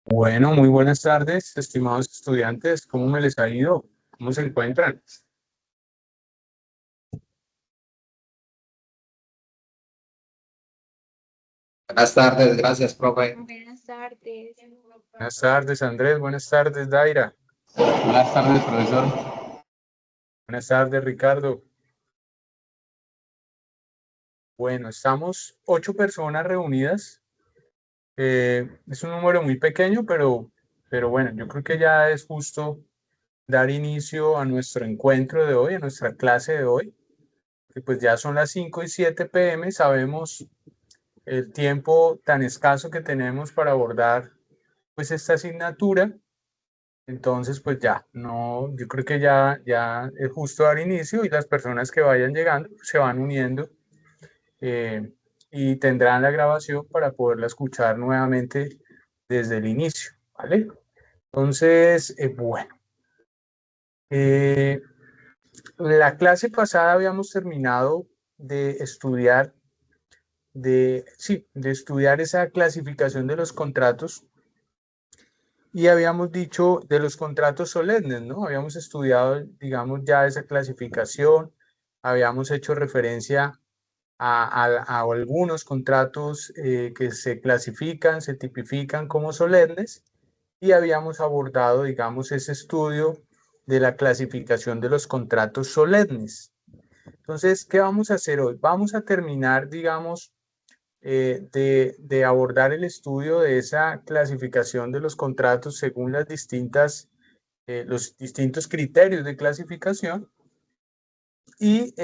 Bueno, muy buenas tardes, estimados estudiantes. ¿Cómo me les ha ido? ¿Cómo se encuentran? Buenas tardes, gracias, profe. Buenas tardes. Buenas tardes, Andrés. Buenas tardes, Daira. Buenas tardes, profesor. Buenas tardes, Ricardo. Bueno, estamos 8 personas reunidas. Es un número muy pequeño, pero bueno, yo creo que ya es justo dar inicio a nuestro encuentro de hoy, a nuestra clase de hoy, que pues ya son las 5:07 p.m. Sabemos el tiempo tan escaso que tenemos para abordar pues esta asignatura. Entonces, pues ya, no, yo creo que ya es justo dar inicio y las personas que vayan llegando pues, se van uniendo eh, y tendrán la grabación para poderla escuchar nuevamente desde el inicio, ¿vale? Entonces, bueno, eh, la clase pasada habíamos terminado de estudiar, de estudiar esa clasificación de los contratos. Y habíamos dicho de los contratos solemnes, ¿no? Habíamos estudiado, digamos, ya esa clasificación, habíamos hecho referencia a algunos contratos que se clasifican, se tipifican como solemnes y habíamos abordado, digamos, ese estudio de la clasificación de los contratos solemnes. Entonces, ¿qué vamos a hacer hoy? Vamos a terminar, digamos, de abordar el estudio de esa clasificación de los contratos según las los distintos criterios de clasificación. Y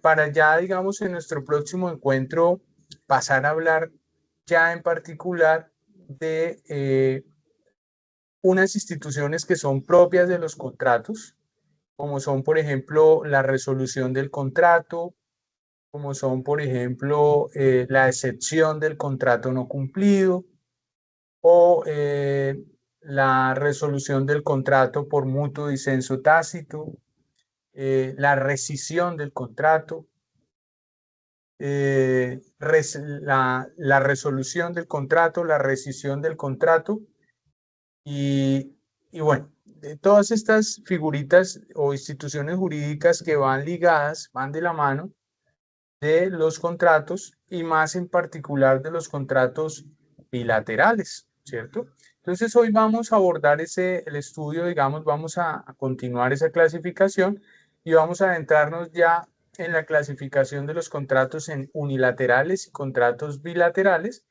para ya, digamos, en nuestro próximo encuentro, pasar a hablar ya en particular de unas instituciones que son propias de los contratos, como son, por ejemplo, la resolución del contrato, como son, por ejemplo, la excepción del contrato no cumplido o la resolución del contrato por mutuo disenso tácito, la rescisión del contrato, la resolución del contrato, la rescisión del contrato y bueno, de todas estas figuritas o instituciones jurídicas que van ligadas, van de la mano de los contratos y más en particular de los contratos bilaterales, ¿cierto? Entonces hoy vamos a abordar el estudio, digamos, vamos a continuar esa clasificación y vamos a adentrarnos ya en la clasificación de los contratos en unilaterales y contratos bilaterales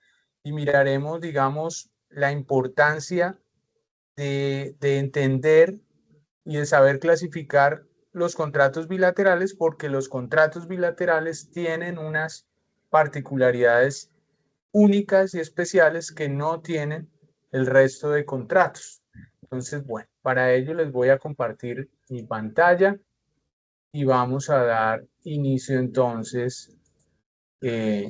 y miraremos, digamos, la importancia de entender y de saber clasificar los contratos bilaterales porque los contratos bilaterales tienen unas particularidades únicas y especiales que no tienen el resto de contratos. Entonces, bueno, para ello les voy a compartir mi pantalla y vamos a dar inicio entonces, eh,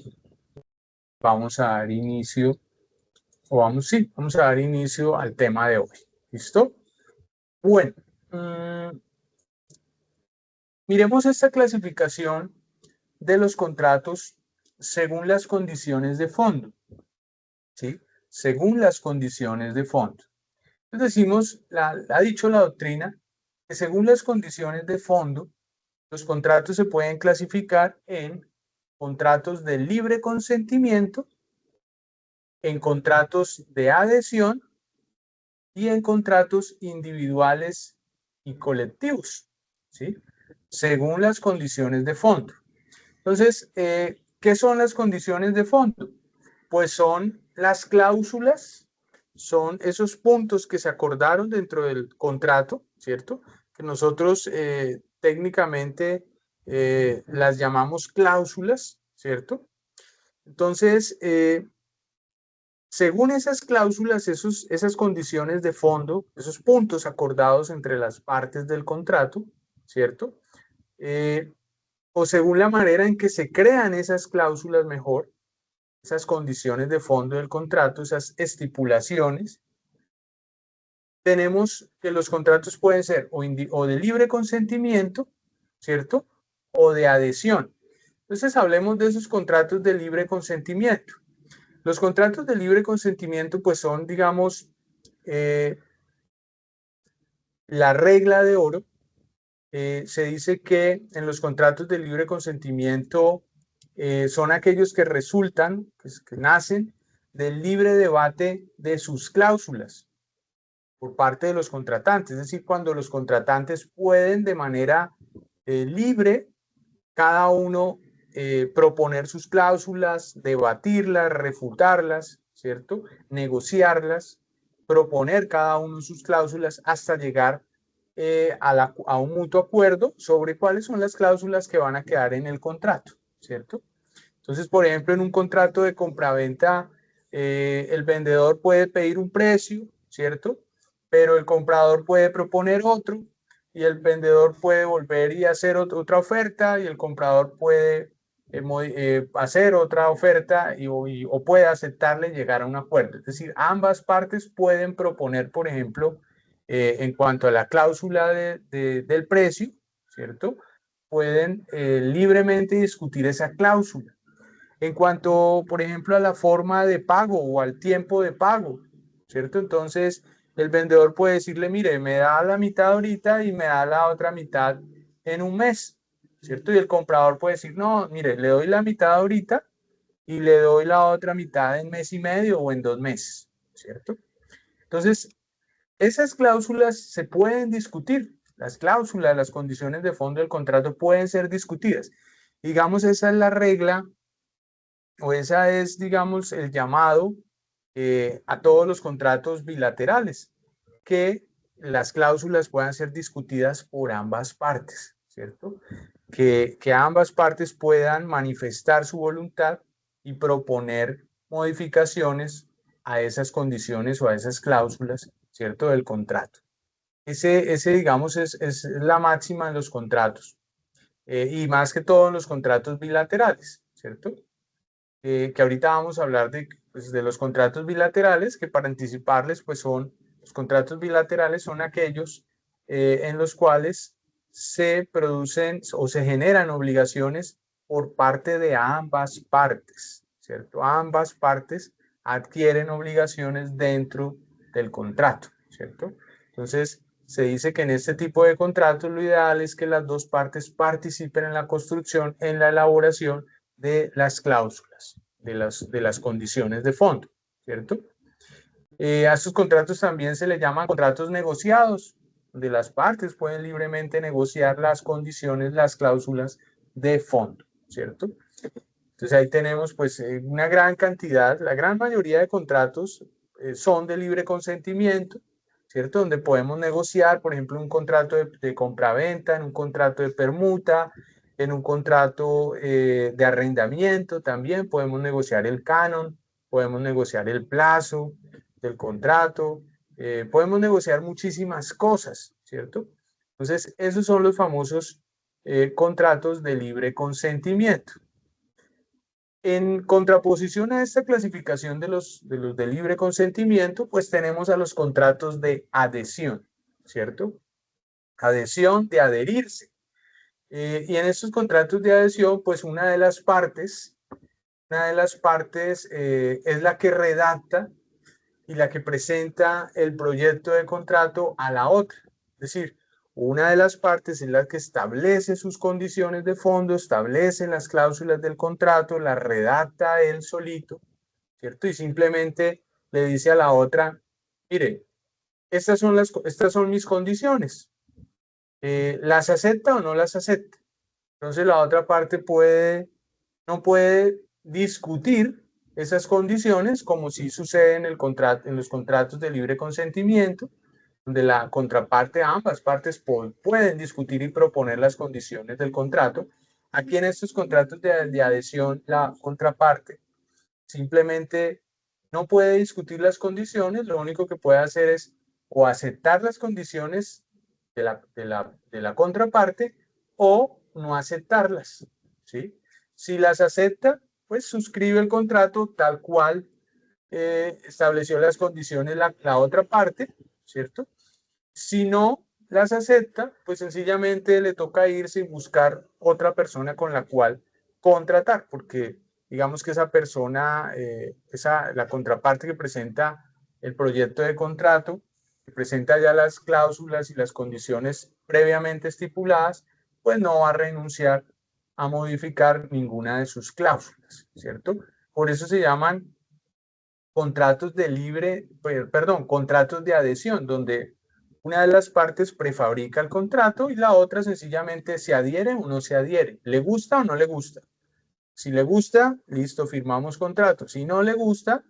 vamos a dar inicio, sí, vamos a dar inicio al tema de hoy. ¿Listo? Bueno, miremos esta clasificación de los contratos según las condiciones de fondo, ¿sí? Según las condiciones de fondo. Entonces decimos, ha dicho la doctrina, que según las condiciones de fondo, los contratos se pueden clasificar en contratos de libre consentimiento, en contratos de adhesión y en contratos individuales y colectivos, ¿sí? Según las condiciones de fondo. Entonces, ¿qué son las condiciones de fondo? Pues son las cláusulas, son esos puntos que se acordaron dentro del contrato, ¿cierto? Que nosotros técnicamente las llamamos cláusulas, ¿cierto? Entonces, según esas cláusulas, esas condiciones de fondo, esos puntos acordados entre las partes del contrato, ¿cierto? O según la manera en que se crean esas cláusulas mejor, esas condiciones de fondo del contrato, esas estipulaciones, tenemos que los contratos pueden ser o de libre consentimiento, ¿cierto? O de adhesión. Entonces hablemos de esos contratos de libre consentimiento. Los contratos de libre consentimiento pues son, digamos, la regla de oro, se dice que en los contratos de libre consentimiento son aquellos que resultan, que nacen del libre debate de sus cláusulas por parte de los contratantes, es decir, cuando los contratantes pueden de manera libre cada uno proponer sus cláusulas, debatirlas, refutarlas, ¿cierto? Negociarlas, proponer cada uno sus cláusulas hasta llegar a un mutuo acuerdo sobre cuáles son las cláusulas que van a quedar en el contrato, ¿cierto? Entonces, por ejemplo, en un contrato de compraventa, el vendedor puede pedir un precio, ¿cierto? Pero el comprador puede proponer otro y el vendedor puede volver y hacer otra oferta y el comprador puede hacer otra oferta o puede aceptarle y llegar a un acuerdo. Es decir, ambas partes pueden proponer, por ejemplo, en cuanto a la cláusula del precio, ¿cierto? Pueden libremente discutir esa cláusula. En cuanto, por ejemplo, a la forma de pago o al tiempo de pago, ¿cierto? Entonces, el vendedor puede decirle, mire, me da la mitad ahorita y me da la otra mitad en un mes, ¿cierto? Y el comprador puede decir, no, mire, le doy la mitad ahorita y le doy la otra mitad en mes y medio o en 2 meses, ¿cierto? Entonces, esas cláusulas se pueden discutir. Las cláusulas, las condiciones de fondo del contrato pueden ser discutidas. Digamos, esa es la regla o esa es, digamos, el llamado a todos los contratos bilaterales, que las cláusulas puedan ser discutidas por ambas partes, ¿cierto? Que ambas partes puedan manifestar su voluntad y proponer modificaciones a esas condiciones o a esas cláusulas, ¿cierto? Del contrato. Ese digamos, es la máxima en los contratos y más que todo en los contratos bilaterales, ¿cierto? Que ahorita vamos a hablar pues, de los contratos bilaterales, que para anticiparles, pues los contratos bilaterales son aquellos en los cuales se producen o se generan obligaciones por parte de ambas partes, ¿cierto? Ambas partes adquieren obligaciones dentro del contrato, ¿cierto? Entonces, se dice que en este tipo de contratos lo ideal es que las dos partes participen en la construcción, en la elaboración de las cláusulas, de las condiciones de fondo, ¿cierto? A estos contratos también se les llaman contratos negociados, donde las partes pueden libremente negociar las condiciones, las cláusulas de fondo, ¿cierto? Entonces ahí tenemos pues una gran cantidad, la gran mayoría de contratos son de libre consentimiento, ¿cierto? Donde podemos negociar, por ejemplo, un contrato de compraventa, en un contrato de permuta, en un contrato de arrendamiento también podemos negociar el canon, podemos negociar el plazo del contrato, podemos negociar muchísimas cosas, ¿cierto? Entonces, esos son los famosos contratos de libre consentimiento. En contraposición a esta clasificación de los de libre consentimiento, pues tenemos a los contratos de adhesión, ¿cierto? Adhesión, de adherirse. Y en estos contratos de adhesión, pues una de las partes es la que redacta y la que presenta el proyecto de contrato a la otra. Es decir, una de las partes es la que establece sus condiciones de fondo, establece las cláusulas del contrato, las redacta él solito, ¿cierto? Y simplemente le dice a la otra, mire, estas son mis condiciones. ¿Las acepta o no las acepta? Entonces la otra parte no puede discutir esas condiciones como si sucede en los contratos de libre consentimiento, donde la contraparte, ambas partes pueden discutir y proponer las condiciones del contrato. Aquí en estos contratos de adhesión, la contraparte simplemente no puede discutir las condiciones, lo único que puede hacer es o aceptar las condiciones de la contraparte o no aceptarlas, ¿sí? Si las acepta, pues suscribe el contrato tal cual estableció las condiciones la otra parte, ¿cierto? Si no las acepta, pues sencillamente le toca irse y buscar otra persona con la cual contratar, porque digamos que esa persona, la contraparte que presenta el proyecto de contrato, que presenta ya las cláusulas y las condiciones previamente estipuladas, pues no va a renunciar a modificar ninguna de sus cláusulas, ¿cierto? Por eso se llaman contratos de contratos de adhesión, donde una de las partes prefabrica el contrato y la otra sencillamente se adhiere o no se adhiere. ¿Le gusta o no le gusta? Si le gusta, listo, firmamos contrato. Si no le gusta,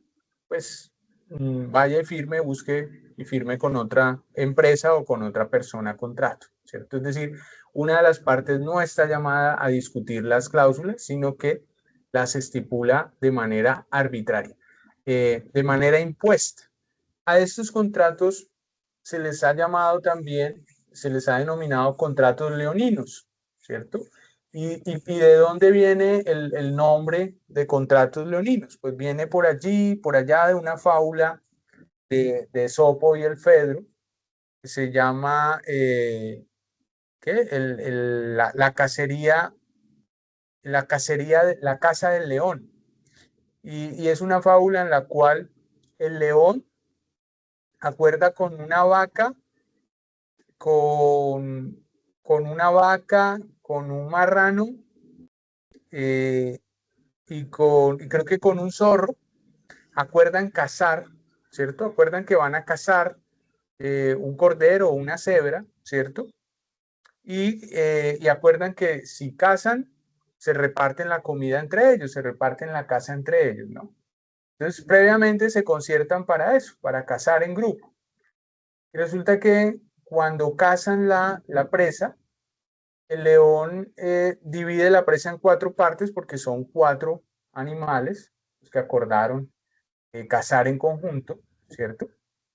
pues vaya y firme, busque y firme con otra empresa o con otra persona contrato, ¿cierto? Es decir, una de las partes no está llamada a discutir las cláusulas, sino que las estipula de manera arbitraria, de manera impuesta. A estos contratos se les ha llamado también, se les ha denominado contratos leoninos, ¿cierto? ¿Y de dónde viene el nombre de contratos leoninos? Pues viene por allí, por allá de una fábula de Esopo y el Fedro, que se llama, ¿qué? La cacería, la caza del león. Y es una fábula en la cual el león acuerda con una vaca, con un marrano, eh, y creo que con un zorro, acuerdan cazar, ¿cierto? Acuerdan que van a cazar un cordero o una cebra, ¿cierto? Y acuerdan que si cazan, se reparten la comida entre ellos, se reparten la caza entre ellos, ¿no? Entonces, previamente se conciertan para eso, para cazar en grupo. Y resulta que cuando cazan la presa, el león divide la presa en 4 partes porque son 4 animales los que acordaron cazar en conjunto, ¿cierto?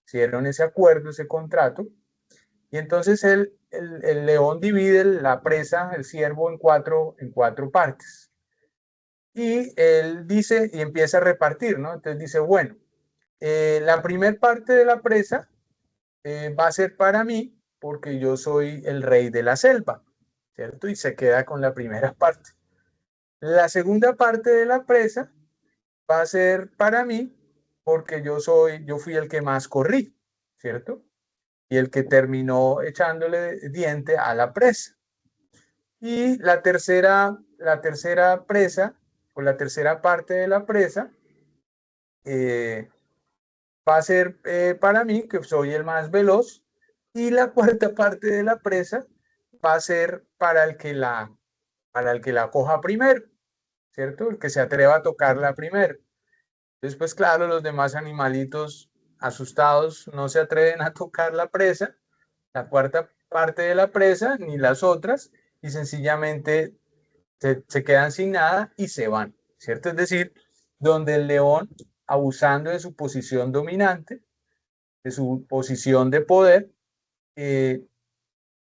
Hicieron ese acuerdo, ese contrato. Y entonces el león divide la presa, el ciervo, en cuatro partes. Y él dice, y empieza a repartir, ¿no? Entonces dice, bueno, la primera parte de la presa va a ser para mí porque yo soy el rey de la selva, ¿cierto? Y se queda con la primera parte. La segunda parte de la presa va a ser para mí porque yo fui el que más corrí, ¿cierto? Y el que terminó echándole diente a la presa. Y la tercera presa, o la tercera parte de la presa, va a ser para mí, que soy el más veloz, y la cuarta parte de la presa va a ser para el que la coja primero, ¿cierto? El que se atreva a tocarla primero. Después, claro, los demás animalitos asustados no se atreven a tocar la presa, la cuarta parte de la presa, ni las otras, y sencillamente se quedan sin nada y se van, ¿cierto? Es decir, donde el león, abusando de su posición dominante, de su posición de poder, eh,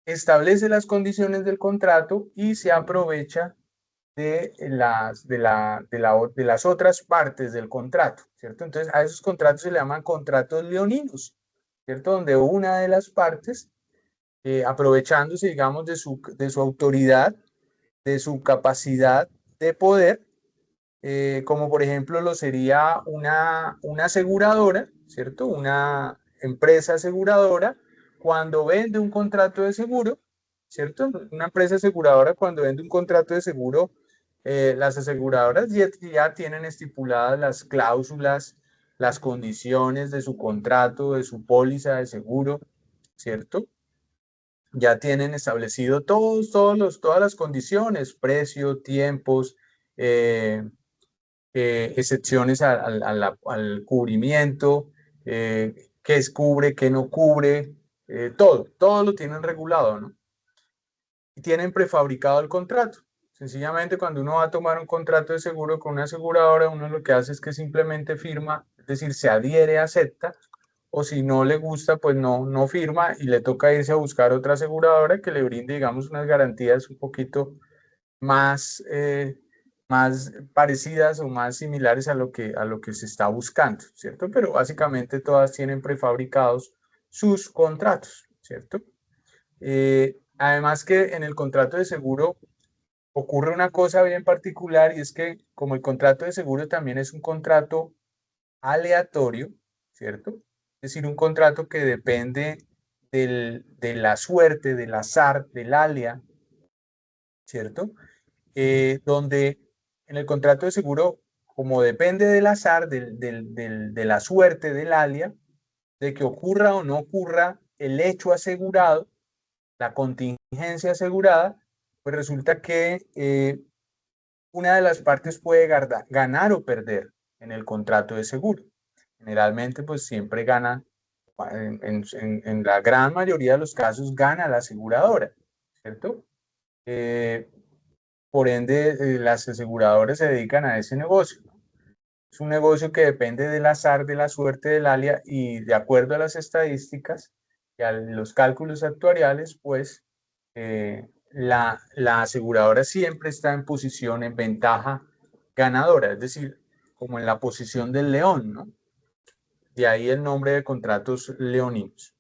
establece las condiciones del contrato y se aprovecha de las otras partes del contrato, ¿cierto? Entonces, a esos contratos se le llaman contratos leoninos, ¿cierto? Donde una de las partes, aprovechándose, digamos, de su autoridad, de su capacidad de poder, como por ejemplo lo sería una aseguradora, ¿cierto? Una empresa aseguradora, cuando vende un contrato de seguro, ¿cierto? Una empresa aseguradora cuando vende un contrato de seguro, las aseguradoras ya tienen estipuladas las cláusulas, las condiciones de su contrato, de su póliza de seguro, ¿cierto? Ya tienen establecido todas las condiciones, precio, tiempos, excepciones al cubrimiento, qué cubre, qué no cubre, todo lo tienen regulado, ¿no? Y tienen prefabricado el contrato. Sencillamente, cuando uno va a tomar un contrato de seguro con una aseguradora, uno lo que hace es que simplemente firma, es decir, se adhiere, acepta, o si no le gusta, pues no firma y le toca irse a buscar otra aseguradora que le brinde, digamos, unas garantías un poquito más, más parecidas o más similares a lo que se está buscando, ¿cierto? Pero básicamente todas tienen prefabricados sus contratos, ¿cierto? Además que en el contrato de seguro ocurre una cosa bien particular y es que como el contrato de seguro también es un contrato aleatorio, ¿cierto? es decir, un contrato que depende de la suerte, del azar, del alia, ¿cierto? Donde en el contrato de seguro, como depende del azar, de la suerte, del alia, de que ocurra o no ocurra el hecho asegurado, la contingencia asegurada, pues resulta que una de las partes puede ganar o perder en el contrato de seguro. Generalmente, pues siempre gana, en la gran mayoría de los casos, gana la aseguradora, ¿cierto? Por ende, las aseguradoras se dedican a ese negocio. Es un negocio que depende del azar, de la suerte del alia y de acuerdo a las estadísticas y a los cálculos actuariales, pues la aseguradora siempre está en posición, en ventaja ganadora, es decir, como en la posición del león, ¿no? De ahí el nombre de contratos leoninos.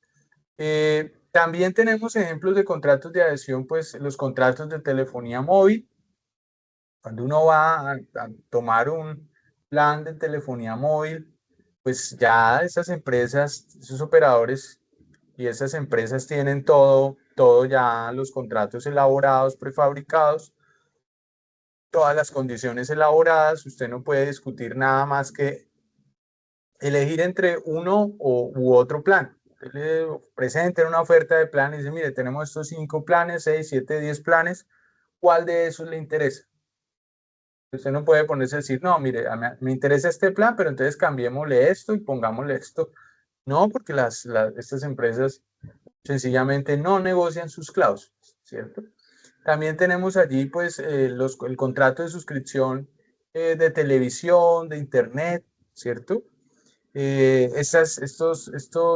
También tenemos ejemplos de contratos de adhesión, pues los contratos de telefonía móvil. Cuando uno va a tomar un plan de telefonía móvil, pues ya esas empresas, esos operadores y esas empresas tienen todo ya los contratos elaborados, prefabricados, todas las condiciones elaboradas. Usted no puede discutir nada más que elegir entre uno u otro plan. Usted le presenta una oferta de plan y dice, mire, tenemos estos 5 planes, 6, 7, 10 planes, ¿cuál de esos le interesa? Usted no puede ponerse a decir, no, mire, me interesa este plan, pero entonces cambiémosle esto y pongámosle esto. No, porque estas empresas sencillamente no negocian sus cláusulas, ¿cierto? También tenemos allí, pues, el contrato de suscripción de televisión, de internet, ¿cierto? Estos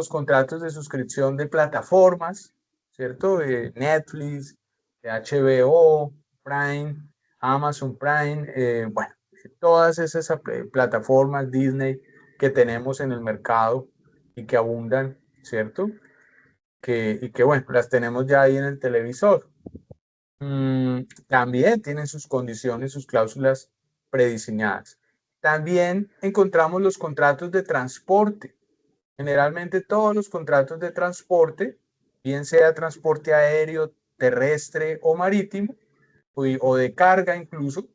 contratos de suscripción de plataformas, ¿cierto? De Netflix, de HBO, Prime, Amazon Prime, bueno, todas esas plataformas Disney que tenemos en el mercado y que abundan, ¿cierto? Y que, bueno, las tenemos ya ahí en el televisor. También tienen sus condiciones, sus cláusulas prediseñadas. También encontramos los contratos de transporte. Generalmente todos los contratos de transporte, bien sea transporte aéreo, terrestre o marítimo, o de carga incluso,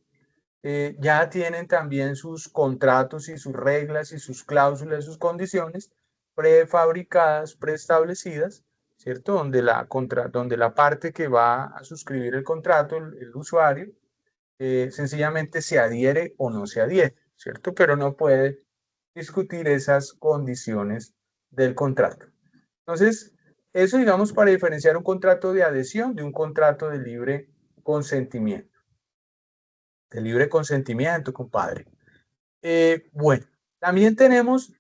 ya tienen también sus contratos y sus reglas y sus cláusulas, sus condiciones prefabricadas, preestablecidas, ¿cierto? Donde la parte que va a suscribir el contrato, el usuario, sencillamente se adhiere o no se adhiere, ¿cierto? Pero no puede discutir esas condiciones del contrato. Entonces, eso digamos para diferenciar un contrato de adhesión de un contrato de libre consentimiento. De libre consentimiento, compadre. Bueno, también tenemos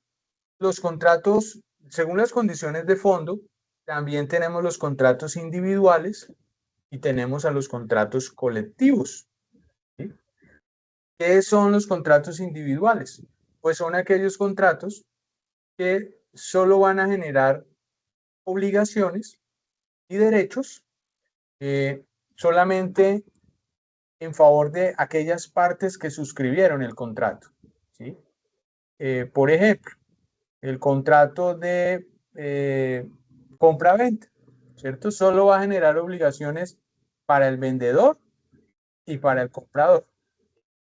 los contratos, según las condiciones de fondo, también tenemos los contratos individuales y tenemos a los contratos colectivos. ¿Sí? ¿Qué son los contratos individuales? Pues son aquellos contratos que solo van a generar obligaciones y derechos solamente en favor de aquellas partes que suscribieron el contrato. ¿Sí? Por ejemplo, el contrato de compra-venta, ¿cierto? Solo va a generar obligaciones para el vendedor y para el comprador.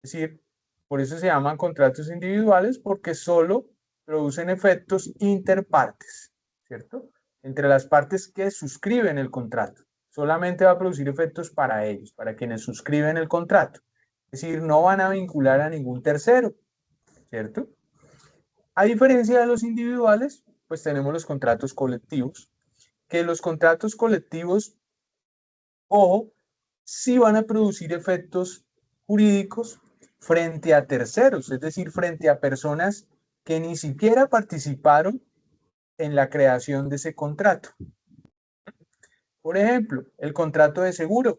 Es decir, por eso se llaman contratos individuales, porque solo producen efectos interpartes, ¿cierto? Entre las partes que suscriben el contrato. Solamente va a producir efectos para ellos, para quienes suscriben el contrato. Es decir, no van a vincular a ningún tercero, ¿cierto? A diferencia de los individuales, pues tenemos los contratos colectivos, que los contratos colectivos, ojo, sí van a producir efectos jurídicos frente a terceros, es decir, frente a personas que ni siquiera participaron en la creación de ese contrato. Por ejemplo, el contrato de seguro.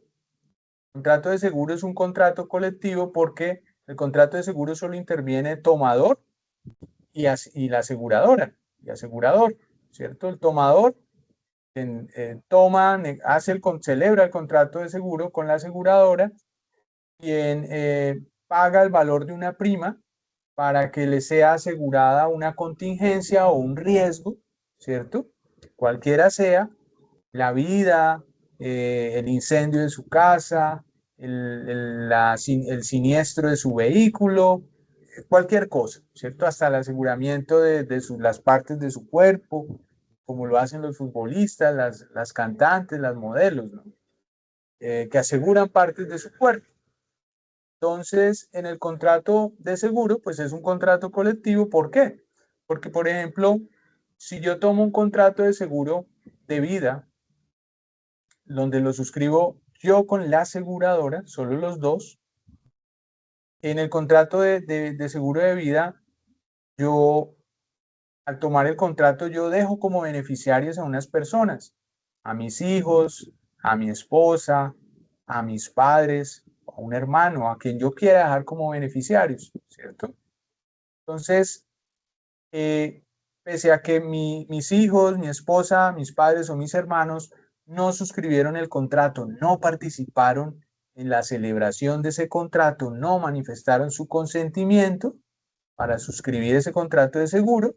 El contrato de seguro es un contrato colectivo porque el contrato de seguro solo interviene tomador y la aseguradora y asegurador, ¿cierto? El tomador celebra el contrato de seguro con la aseguradora, quien paga el valor de una prima para que le sea asegurada una contingencia o un riesgo ¿cierto? Cualquiera sea la vida, el incendio de su casa, el siniestro de su vehículo, cualquier cosa, ¿cierto? Hasta el aseguramiento de las partes de su cuerpo, como lo hacen los futbolistas, las cantantes, las modelos, ¿no? Que aseguran partes de su cuerpo. Entonces, en el contrato de seguro, pues es un contrato colectivo. ¿Por qué? Porque, por ejemplo, si yo tomo un contrato de seguro de vida, donde lo suscribo yo con la aseguradora, solo los dos, en el contrato de seguro de vida, yo, al tomar el contrato, yo dejo como beneficiarios a unas personas, a mis hijos, a mi esposa, a mis padres, a un hermano, a quien yo quiera dejar como beneficiarios, ¿cierto? Entonces, pese a que mis hijos, mi esposa, mis padres o mis hermanos no suscribieron el contrato, no participaron en la celebración de ese contrato, no manifestaron su consentimiento para suscribir ese contrato de seguro,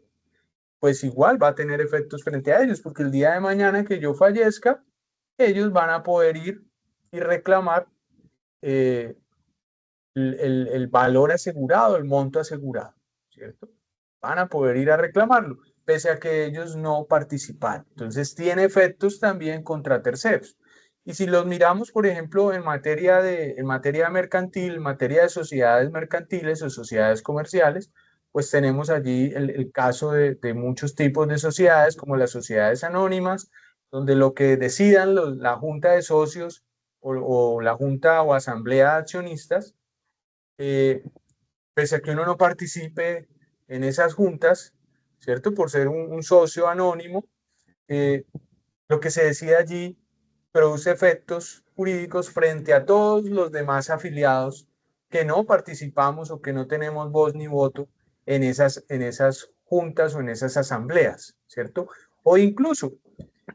pues igual va a tener efectos frente a ellos, porque el día de mañana que yo fallezca, ellos van a poder ir y reclamar eh, el valor asegurado, el monto asegurado, ¿cierto? Van a poder ir a reclamarlo, pese a que ellos no participaron. Entonces tiene efectos también contra terceros. Y si los miramos, por ejemplo, en materia mercantil, en materia de sociedades mercantiles o sociedades comerciales, pues tenemos allí el caso de muchos tipos de sociedades, como las sociedades anónimas, donde lo que decidan la junta de socios o la junta o asamblea de accionistas, pese a que uno no participe en esas juntas, ¿cierto? Por ser un socio anónimo, lo que se decide allí produce efectos jurídicos frente a todos los demás afiliados que no participamos o que no tenemos voz ni voto en esas juntas o en esas asambleas, ¿cierto? O incluso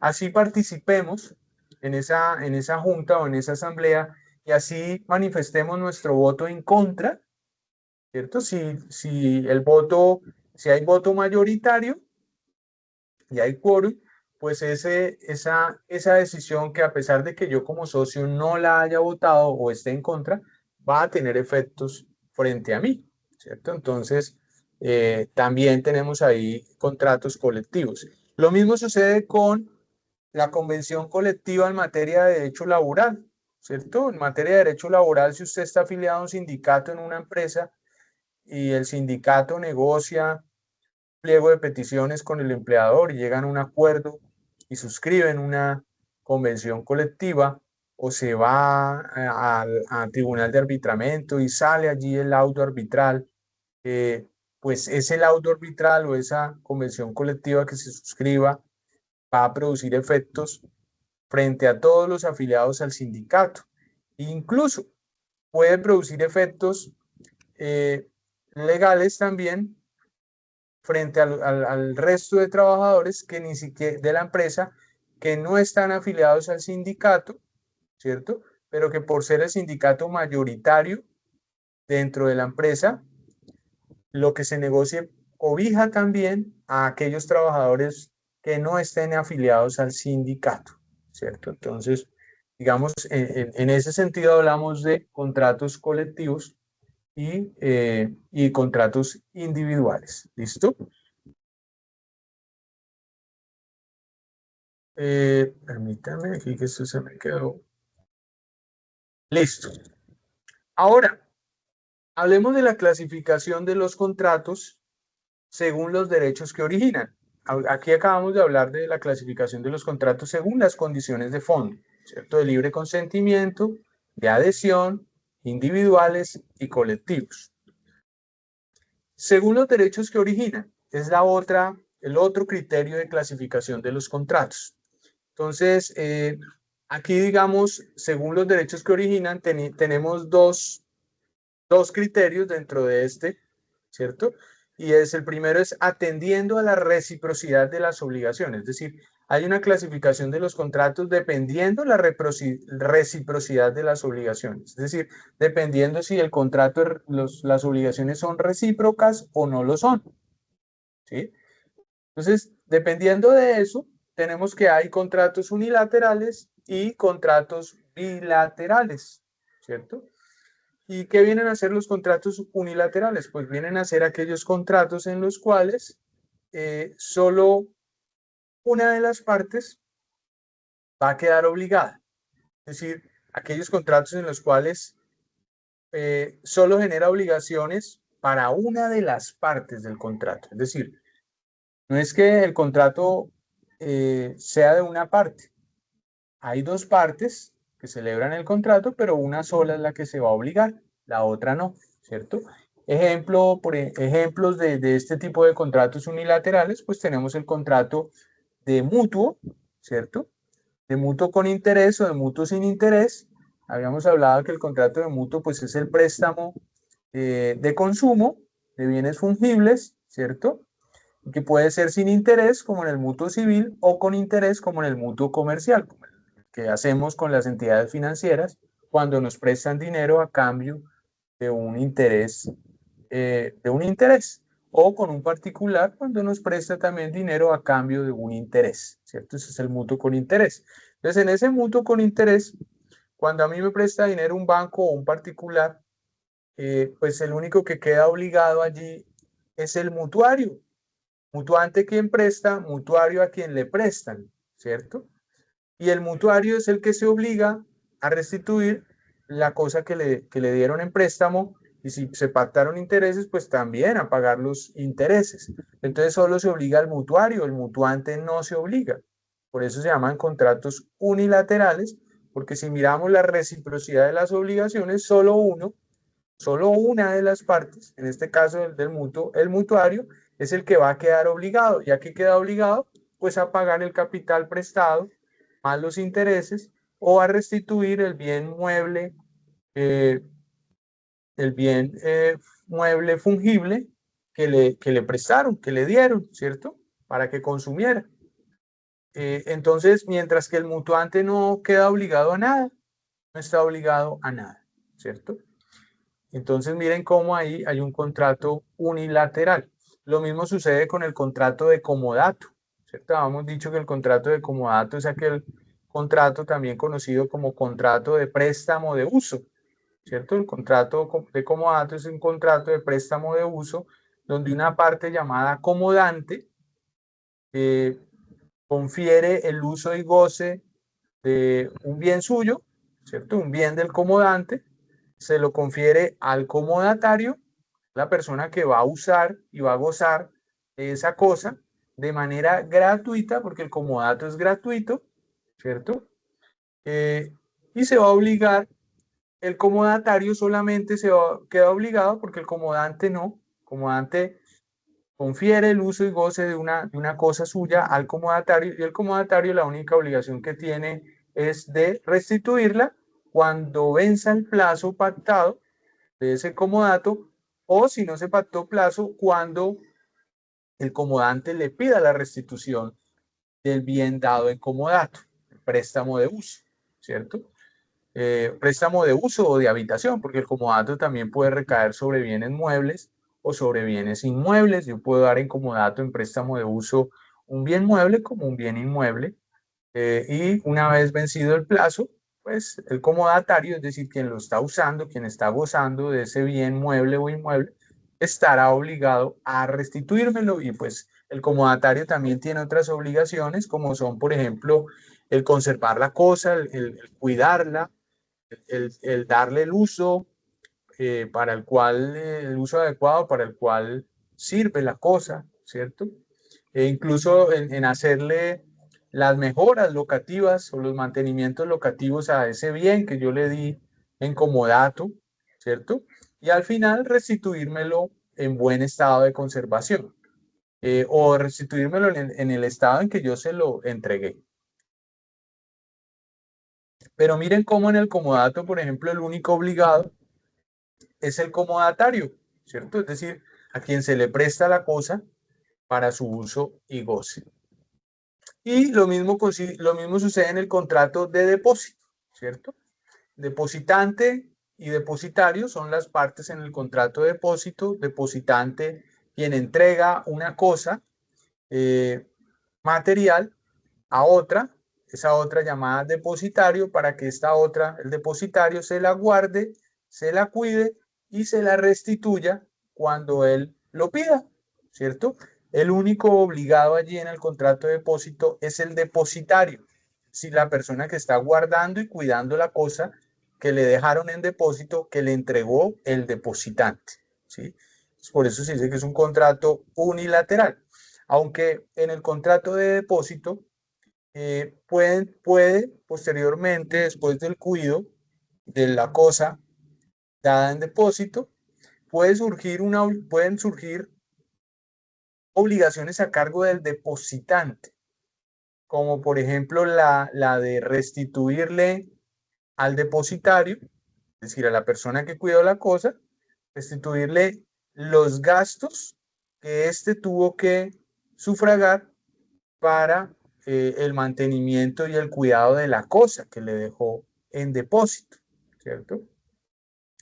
así participemos en esa junta o en esa asamblea y así manifestemos nuestro voto en contra, ¿cierto? Si hay voto mayoritario y hay quórum, pues esa decisión que a pesar de que yo como socio no la haya votado o esté en contra, va a tener efectos frente a mí, ¿cierto? Entonces, también tenemos ahí contratos colectivos. Lo mismo sucede con la convención colectiva en materia de derecho laboral, ¿cierto? En materia de derecho laboral, si usted está afiliado a un sindicato en una empresa, y el sindicato negocia pliego de peticiones con el empleador y llegan a un acuerdo y suscriben una convención colectiva, o se va a tribunal de arbitramiento y sale allí el laudo arbitral, pues ese laudo arbitral o esa convención colectiva que se suscriba va a producir efectos frente a todos los afiliados al sindicato. Incluso puede producir efectos legales también frente al resto de trabajadores que ni siquiera de la empresa, que no están afiliados al sindicato, ¿cierto? Pero que por ser el sindicato mayoritario dentro de la empresa, lo que se negocie cobija también a aquellos trabajadores que no estén afiliados al sindicato, ¿cierto? Entonces, digamos, en ese sentido hablamos de contratos colectivos y contratos individuales. ¿Listo? Permítame aquí que esto se me quedó. Listo. Ahora, hablemos de la clasificación de los contratos según los derechos que originan. Aquí acabamos de hablar de la clasificación de los contratos según las condiciones de fondo, ¿cierto? De libre consentimiento, de adhesión, individuales y colectivos. Según los derechos que originan, es el otro criterio de clasificación de los contratos. Entonces, aquí, digamos, según los derechos que originan, tenemos dos criterios dentro de este, ¿cierto? Y el primero es atendiendo a la reciprocidad de las obligaciones, es decir, hay una clasificación de los contratos dependiendo la reciprocidad de las obligaciones, es decir, dependiendo si el contrato, las obligaciones son recíprocas o no lo son, ¿sí? Entonces, dependiendo de eso, tenemos que hay contratos unilaterales y contratos bilaterales, ¿cierto? ¿Y qué vienen a ser los contratos unilaterales? Pues vienen a ser aquellos contratos en los cuales solo una de las partes va a quedar obligada. Es decir, aquellos contratos en los cuales solo genera obligaciones para una de las partes del contrato. Es decir, no es que el contrato sea de una parte. Hay dos partes que celebran el contrato, pero una sola es la que se va a obligar, la otra no, ¿cierto? Ejemplos de este tipo de contratos unilaterales, pues tenemos el contrato de mutuo, ¿cierto? De mutuo con interés o de mutuo sin interés. Habíamos hablado que el contrato de mutuo pues es el préstamo de consumo de bienes fungibles, ¿cierto? Que puede ser sin interés como en el mutuo civil o con interés como en el mutuo comercial, como el que hacemos con las entidades financieras cuando nos prestan dinero a cambio de un interés, o con un particular cuando nos presta también dinero a cambio de un interés, ¿cierto? Ese es el mutuo con interés. Entonces, en ese mutuo con interés, cuando a mí me presta dinero un banco o un particular, pues el único que queda obligado allí es el mutuario. Mutuante quien presta, mutuario a quien le prestan, ¿cierto? Y el mutuario es el que se obliga a restituir la cosa que le dieron en préstamo, y si se pactaron intereses, pues también a pagar los intereses. Entonces solo se obliga al mutuario, el mutuante no se obliga. Por eso se llaman contratos unilaterales, porque si miramos la reciprocidad de las obligaciones, solo una de las partes, en este caso del mutuo, el mutuario, es el que va a quedar obligado. ¿Ya que queda obligado? Pues a pagar el capital prestado más los intereses, o a restituir eh, el bien mueble fungible que le prestaron, que le dieron, ¿cierto? Para que consumiera. Entonces, mientras que el mutuante no queda obligado a nada, no está obligado a nada, ¿cierto? Entonces, miren cómo ahí hay un contrato unilateral. Lo mismo sucede con el contrato de comodato, ¿cierto? Habíamos dicho que el contrato de comodato es aquel contrato también conocido como contrato de préstamo de uso, ¿cierto? El contrato de comodato es un contrato de préstamo de uso donde una parte llamada comodante eh, confiere el uso y goce de un bien suyo, ¿cierto? Un bien del comodante, se lo confiere al comodatario, la persona que va a usar y va a gozar de esa cosa de manera gratuita, porque el comodato es gratuito, ¿cierto? Y se va a obligar, el comodatario solamente queda obligado porque el comodante no, el comodante confiere el uso y goce de una cosa suya al comodatario, y el comodatario la única obligación que tiene es de restituirla cuando venza el plazo pactado de ese comodato, o si no se pactó plazo, cuando el comodante le pida la restitución del bien dado en comodato, el préstamo de uso, ¿cierto? Préstamo de uso o de habitación, porque el comodato también puede recaer sobre bienes muebles o sobre bienes inmuebles. Yo puedo dar en comodato en préstamo de uso un bien mueble como un bien inmueble, y una vez vencido el plazo, pues el comodatario, es decir, quien lo está usando, quien está gozando de ese bien mueble o inmueble, estará obligado a restituírmelo. Y pues el comodatario también tiene otras obligaciones, como son, por ejemplo, el conservar la cosa, el cuidarla, el darle el uso para el cual, el uso adecuado para el cual sirve la cosa, ¿cierto? E incluso en hacerle las mejoras locativas o los mantenimientos locativos a ese bien que yo le di en comodato, ¿cierto? Y al final restituírmelo en buen estado de conservación, o restituírmelo en el estado en que yo se lo entregué. Pero miren cómo en el comodato, por ejemplo, el único obligado es el comodatario, ¿cierto? Es decir, a quien se le presta la cosa para su uso y goce. Y lo mismo sucede en el contrato de depósito, ¿cierto? Depositante y depositario son las partes en el contrato de depósito. Depositante, quien entrega una cosa, material a otra, esa otra llamada depositario, para que esta otra, el depositario, se la guarde, se la cuide y se la restituya cuando él lo pida, ¿cierto? El único obligado allí en el contrato de depósito es el depositario. Si la persona que está guardando y cuidando la cosa que le dejaron en depósito, que le entregó el depositante, ¿sí? Por eso se dice que es un contrato unilateral. Aunque en el contrato de depósito puede posteriormente, después del cuido de la cosa dada en depósito, pueden surgir obligaciones a cargo del depositante, como por ejemplo la de restituirle al depositario, es decir, a la persona que cuidó la cosa, restituirle los gastos que éste tuvo que sufragar para el mantenimiento y el cuidado de la cosa que le dejó en depósito, ¿cierto?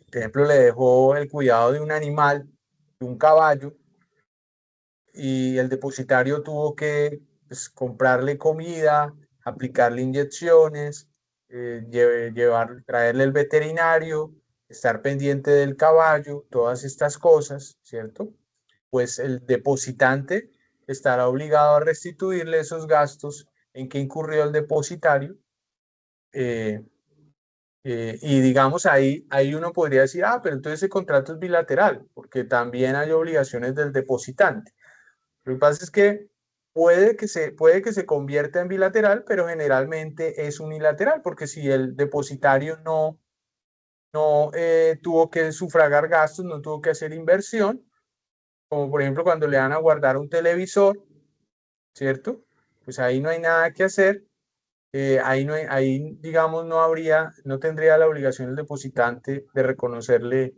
Por ejemplo, le dejó el cuidado de un animal, de un caballo, y el depositario tuvo que pues, comprarle comida, aplicarle inyecciones, traerle el veterinario, estar pendiente del caballo, todas estas cosas, ¿cierto? Pues el depositante estará obligado a restituirle esos gastos en que incurrió el depositario. eh, y digamos, ahí uno podría decir, ah, pero entonces ese contrato es bilateral, porque también hay obligaciones del depositante. Lo que pasa es que puede que se convierta en bilateral, pero generalmente es unilateral, porque si el depositario no tuvo que sufragar gastos, no tuvo que hacer inversión, como por ejemplo cuando le van a guardar un televisor, ¿cierto? Pues ahí no hay nada que hacer, ahí digamos no tendría la obligación el depositante de reconocerle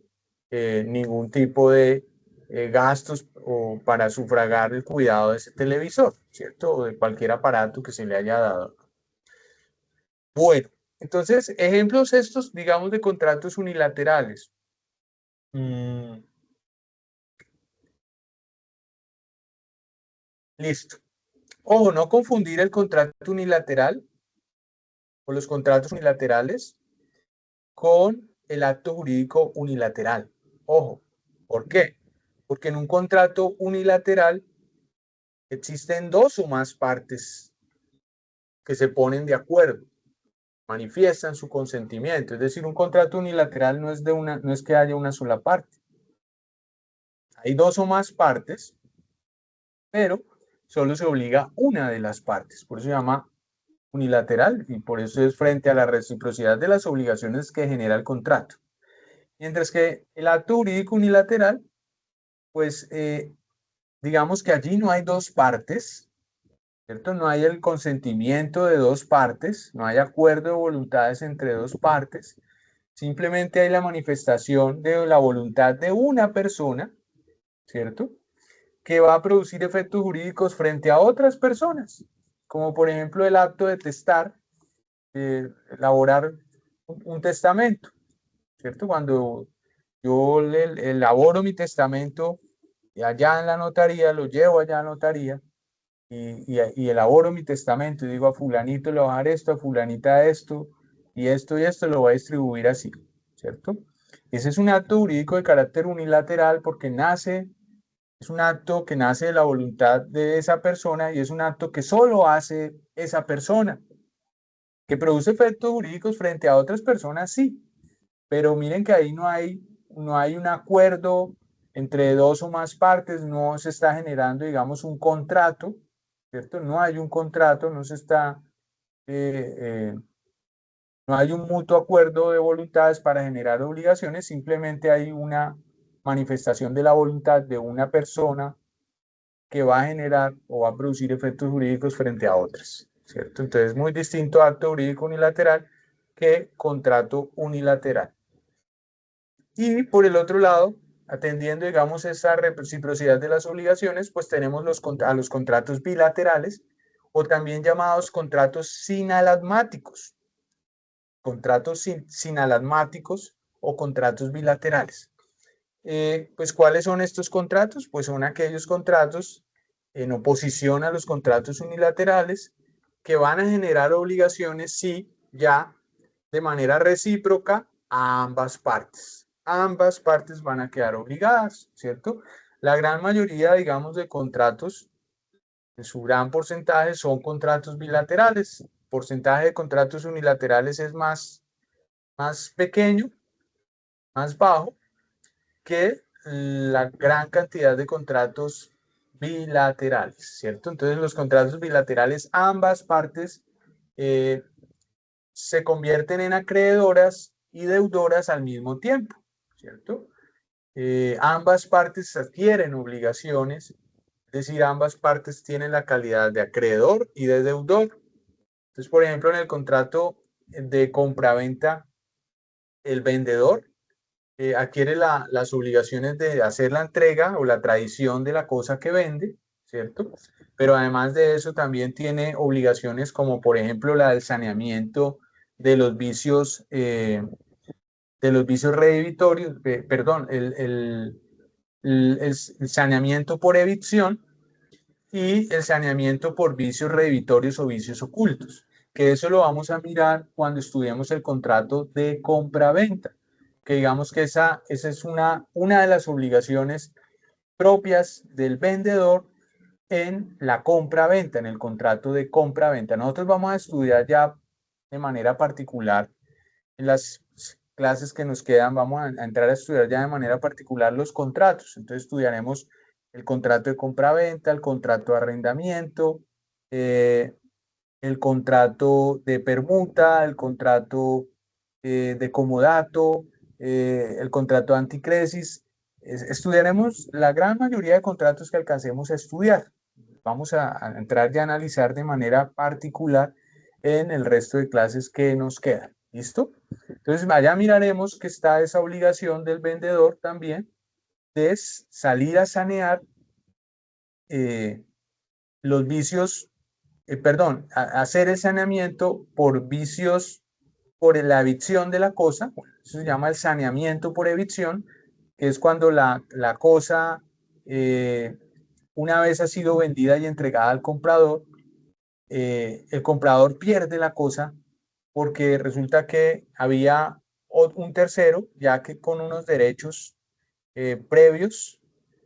ningún tipo de gastos o para sufragar el cuidado de ese televisor, ¿cierto? O de cualquier aparato que se le haya dado. Bueno, entonces, ejemplos estos, digamos, de contratos unilaterales. Listo. Ojo, no confundir el contrato unilateral o los contratos unilaterales con el acto jurídico unilateral. Ojo, ¿por qué? Porque en un contrato unilateral existen dos o más partes que se ponen de acuerdo, manifiestan su consentimiento. Es decir, un contrato unilateral no es que haya una sola parte. Hay dos o más partes, pero solo se obliga una de las partes. Por eso se llama unilateral y por eso es frente a la reciprocidad de las obligaciones que genera el contrato. Mientras que el acto jurídico unilateral, pues digamos que allí no hay dos partes, ¿cierto? No hay el consentimiento de dos partes, no hay acuerdo de voluntades entre dos partes, simplemente hay la manifestación de la voluntad de una persona, ¿cierto? Que va a producir efectos jurídicos frente a otras personas, como por ejemplo el acto de testar, elaborar un testamento, ¿cierto? Cuando yo elaboro mi testamento y allá en la notaría, lo llevo allá a la notaría y elaboro mi testamento y digo a fulanito le voy a dar esto, a fulanita esto y esto lo voy a distribuir así, ¿cierto? Ese es un acto jurídico de carácter unilateral porque es un acto que nace de la voluntad de esa persona y es un acto que solo hace esa persona, que produce efectos jurídicos frente a otras personas, sí, pero miren que ahí no hay un acuerdo entre dos o más partes, no se está generando, digamos, un contrato, ¿cierto? No hay un contrato, no hay un mutuo acuerdo de voluntades para generar obligaciones, simplemente hay una manifestación de la voluntad de una persona que va a generar o va a producir efectos jurídicos frente a otras, ¿cierto? Entonces, muy distinto acto jurídico unilateral que contrato unilateral. Y por el otro lado, atendiendo, digamos, esa reciprocidad de las obligaciones, pues tenemos a los contratos bilaterales o también llamados contratos sinalasmáticos, sinalasmáticos o contratos bilaterales. Pues, ¿cuáles son estos contratos? Pues son aquellos contratos en oposición a los contratos unilaterales, que van a generar obligaciones, sí, ya de manera recíproca a ambas partes. Ambas partes van a quedar obligadas, ¿cierto? La gran mayoría, digamos, de contratos, en su gran porcentaje, son contratos bilaterales. El porcentaje de contratos unilaterales es más pequeño, más bajo, que la gran cantidad de contratos bilaterales, ¿cierto? Entonces, los contratos bilaterales, ambas partes se convierten en acreedoras y deudoras al mismo tiempo, ¿cierto? Ambas partes adquieren obligaciones, es decir, ambas partes tienen la calidad de acreedor y de deudor. Entonces, por ejemplo, en el contrato de compraventa, el vendedor adquiere las obligaciones de hacer la entrega o la tradición de la cosa que vende, ¿cierto? Pero además de eso también tiene obligaciones como por ejemplo la del saneamiento de los vicios redebitorios, perdón, el saneamiento por evicción y el saneamiento por vicios redebitorios o vicios ocultos, que eso lo vamos a mirar cuando estudiemos el contrato de compra-venta, que digamos que esa es una de las obligaciones propias del vendedor en la compra-venta, en el contrato de compra-venta. Nosotros vamos a estudiar ya de manera particular en las clases que nos quedan, vamos a entrar a estudiar ya de manera particular los contratos. Entonces estudiaremos el contrato de compra-venta, el contrato de arrendamiento, el contrato de permuta, el contrato de comodato, el contrato de anticresis. Estudiaremos la gran mayoría de contratos que alcancemos a estudiar. Vamos a entrar ya a analizar de manera particular en el resto de clases que nos quedan. ¿Listo? Entonces, allá miraremos que está esa obligación del vendedor también de salir a sanear los vicios, perdón, hacer el saneamiento por vicios, por la evicción de la cosa. Eso se llama el saneamiento por evicción, que es cuando la cosa, una vez ha sido vendida y entregada al comprador, el comprador pierde la cosa porque resulta que había un tercero, ya que con unos derechos previos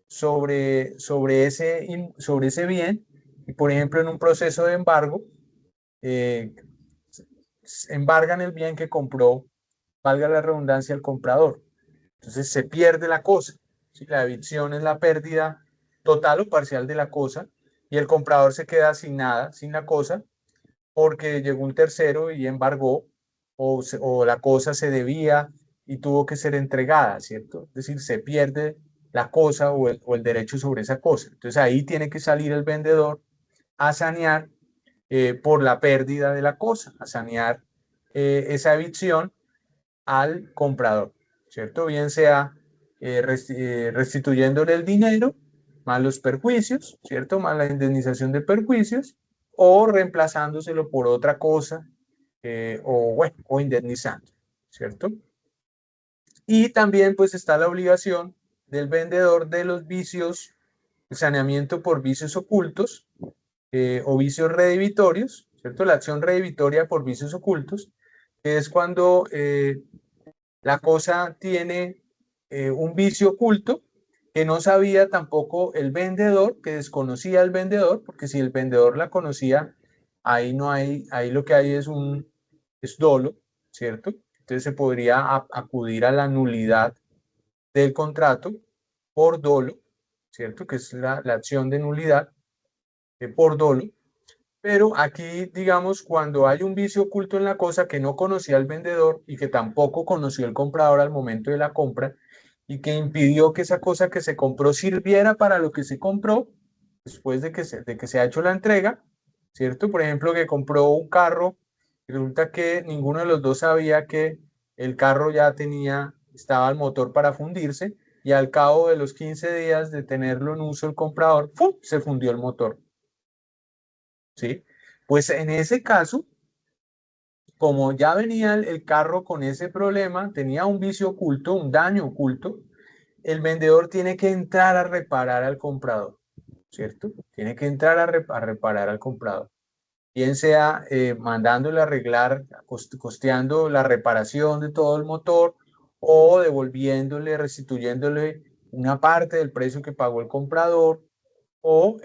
sobre ese bien, y por ejemplo en un proceso de embargo, eh, embargan el bien que compró, valga la redundancia, el comprador. Entonces se pierde la cosa. ¿Sí? La evicción es la pérdida total o parcial de la cosa y el comprador se queda sin nada, sin la cosa, porque llegó un tercero y embargó o la cosa se debía y tuvo que ser entregada, ¿cierto? Es decir, se pierde la cosa o el derecho sobre esa cosa. Entonces ahí tiene que salir el vendedor a sanear por la pérdida de la cosa, a sanear esa evicción al comprador, ¿cierto? Bien sea restituyéndole el dinero, más los perjuicios, ¿cierto? Más la indemnización de perjuicios, o reemplazándoselo por otra cosa, o bueno, o indemnizando, ¿cierto? Y también pues está la obligación del vendedor de los vicios, el saneamiento por vicios ocultos o vicios redebitorios, ¿cierto? La acción redebitoria por vicios ocultos, que es cuando la cosa tiene un vicio oculto que no sabía tampoco el vendedor, que desconocía el vendedor, porque si el vendedor la conocía, ahí no hay, ahí lo que hay es dolo, ¿cierto? Entonces se podría acudir a la nulidad del contrato por dolo, ¿cierto? Que es la acción de nulidad por dolo. Pero aquí, digamos, cuando hay un vicio oculto en la cosa que no conocía el vendedor y que tampoco conoció el comprador al momento de la compra y que impidió que esa cosa que se compró sirviera para lo que se compró después de que se ha hecho la entrega, ¿cierto? Por ejemplo, que compró un carro y resulta que ninguno de los dos sabía que el carro ya estaba el motor para fundirse y al cabo de los 15 días de tenerlo en uso el comprador, ¡fum!, se fundió el motor. ¿Sí? Pues en ese caso, como ya venía el carro con ese problema, tenía un vicio oculto, un daño oculto, el vendedor tiene que entrar a reparar al comprador. ¿cierto? Tiene que entrar a reparar al comprador. Bien sea mandándole a arreglar, costeando la reparación de todo el motor o devolviéndole, restituyéndole una parte del precio que pagó el comprador o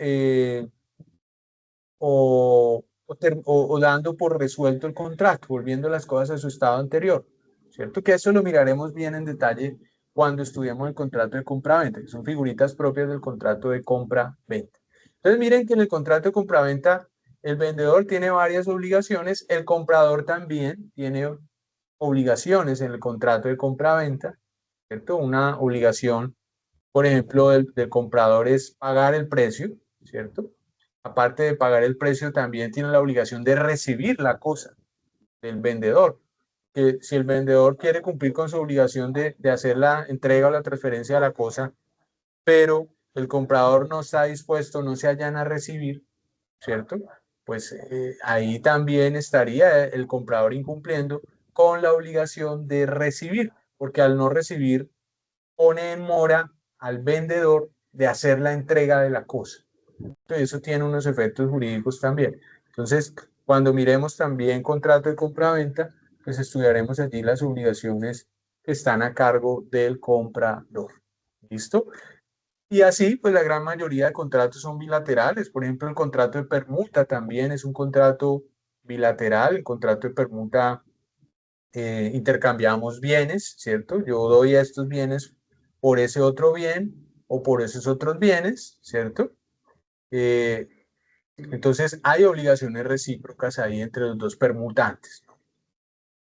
dando por resuelto el contrato, volviendo las cosas a su estado anterior, ¿cierto? Que eso lo miraremos bien en detalle cuando estudiemos el contrato de compra-venta, que son figuritas propias del contrato de compra-venta. Entonces miren que en el contrato de compra-venta el vendedor tiene varias obligaciones, el comprador también tiene obligaciones en el contrato de compra-venta, ¿cierto? Una obligación, por ejemplo, del comprador es pagar el precio, ¿cierto? Aparte de pagar el precio, también tiene la obligación de recibir la cosa del vendedor. Que si el vendedor quiere cumplir con su obligación de hacer la entrega o la transferencia de la cosa, pero el comprador no está dispuesto, no se hallan a recibir, ¿cierto? Pues ahí también estaría el comprador incumpliendo con la obligación de recibir, porque al no recibir pone en mora al vendedor de hacer la entrega de la cosa. Entonces, eso tiene unos efectos jurídicos también. Entonces, cuando miremos también contrato de compra-venta, pues estudiaremos allí las obligaciones que están a cargo del comprador. ¿Listo? Y así, pues la gran mayoría de contratos son bilaterales. Por ejemplo, el contrato de permuta también es un contrato bilateral. El contrato de permuta intercambiamos bienes, ¿cierto? Yo doy estos bienes por ese otro bien o por esos otros bienes, ¿cierto? Eh, entonces hay obligaciones recíprocas ahí entre los dos permutantes.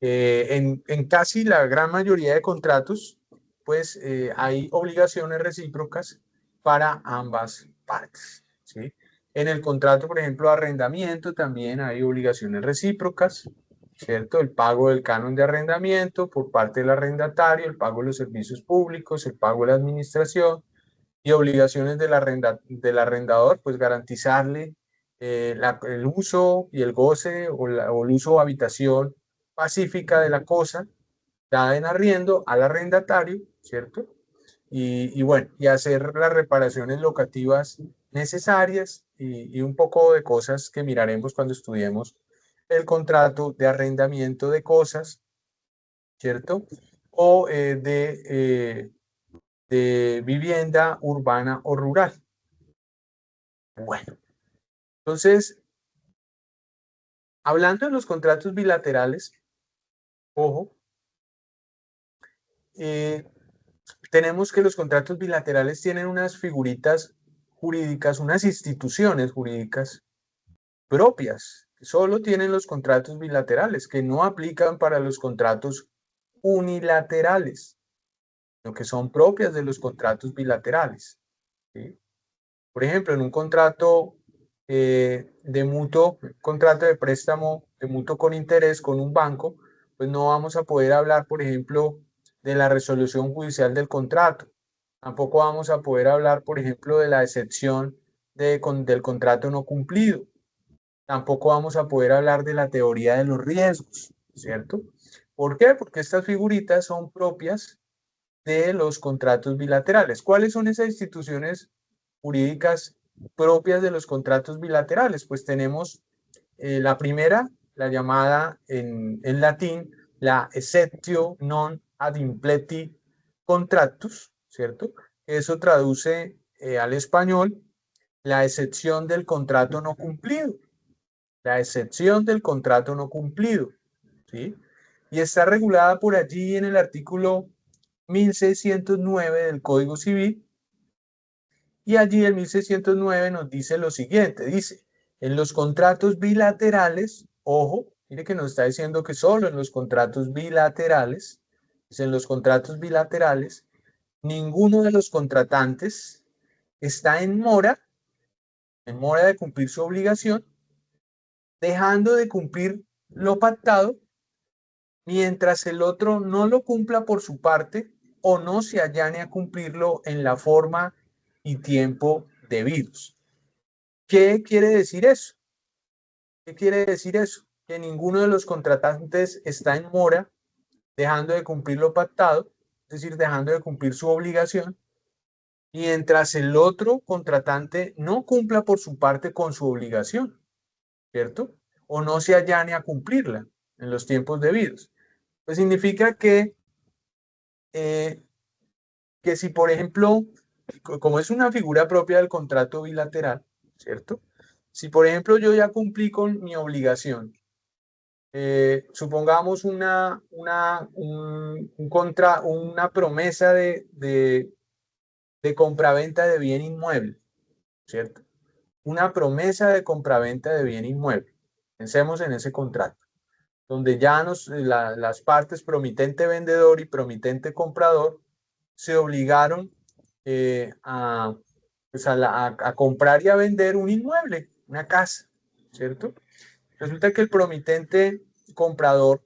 En casi la gran mayoría de contratos, pues hay obligaciones recíprocas para ambas partes, ¿sí? En el contrato, por ejemplo, de arrendamiento también hay obligaciones recíprocas, ¿cierto? El pago del canon de arrendamiento por parte del arrendatario, el pago de los servicios públicos, el pago de la administración y obligaciones del arrendador, pues garantizarle el uso y el goce o el uso o habitación pacífica de la cosa dada en arriendo al arrendatario, ¿cierto? Y bueno, y hacer las reparaciones locativas necesarias y un poco de cosas que miraremos cuando estudiemos el contrato de arrendamiento de cosas, ¿cierto? O de vivienda urbana o rural. Bueno, entonces, hablando de los contratos bilaterales, ojo, eh, tenemos que los contratos bilaterales tienen unas figuritas jurídicas, unas instituciones jurídicas propias, que solo tienen los contratos bilaterales, que no aplican para los contratos unilaterales, lo que son propias de los contratos bilaterales, ¿sí? Por ejemplo, en un contrato de mutuo, contrato de préstamo de mutuo con interés con un banco, pues no vamos a poder hablar, por ejemplo, de la resolución judicial del contrato. Tampoco vamos a poder hablar, por ejemplo, de la excepción del contrato no cumplido. Tampoco vamos a poder hablar de la teoría de los riesgos, ¿cierto? ¿Por qué? Porque estas figuritas son propias de los contratos bilaterales. ¿Cuáles son esas instituciones jurídicas propias de los contratos bilaterales? Pues tenemos la primera, la llamada en latín, la exceptio non ad impleti contractus, ¿cierto? Eso traduce al español la excepción del contrato no cumplido, la excepción del contrato no cumplido, ¿sí? Y está regulada por allí en el artículo 1609 del Código Civil, y allí el 1609 nos dice lo siguiente, dice, en los contratos bilaterales, ojo, mire que nos está diciendo que solo en los contratos bilaterales, en los contratos bilaterales, ninguno de los contratantes está en mora de cumplir su obligación, dejando de cumplir lo pactado, mientras el otro no lo cumpla por su parte o no se allane a cumplirlo en la forma y tiempo debidos. ¿Qué quiere decir eso? ¿Qué quiere decir eso? Que ninguno de los contratantes está en mora, dejando de cumplir lo pactado, es decir, dejando de cumplir su obligación, mientras el otro contratante no cumpla por su parte con su obligación, ¿cierto? O no se allane a cumplirla en los tiempos debidos. Pues significa eh, que si, por ejemplo, como es una figura propia del contrato bilateral, ¿cierto? Si, por ejemplo, yo ya cumplí con mi obligación, supongamos una promesa de compraventa de bien inmueble, ¿cierto? Una promesa de compraventa de bien inmueble. Pensemos en ese contrato, donde ya las partes promitente vendedor y promitente comprador se obligaron pues a comprar y a vender un inmueble, una casa, ¿cierto? Resulta que el promitente comprador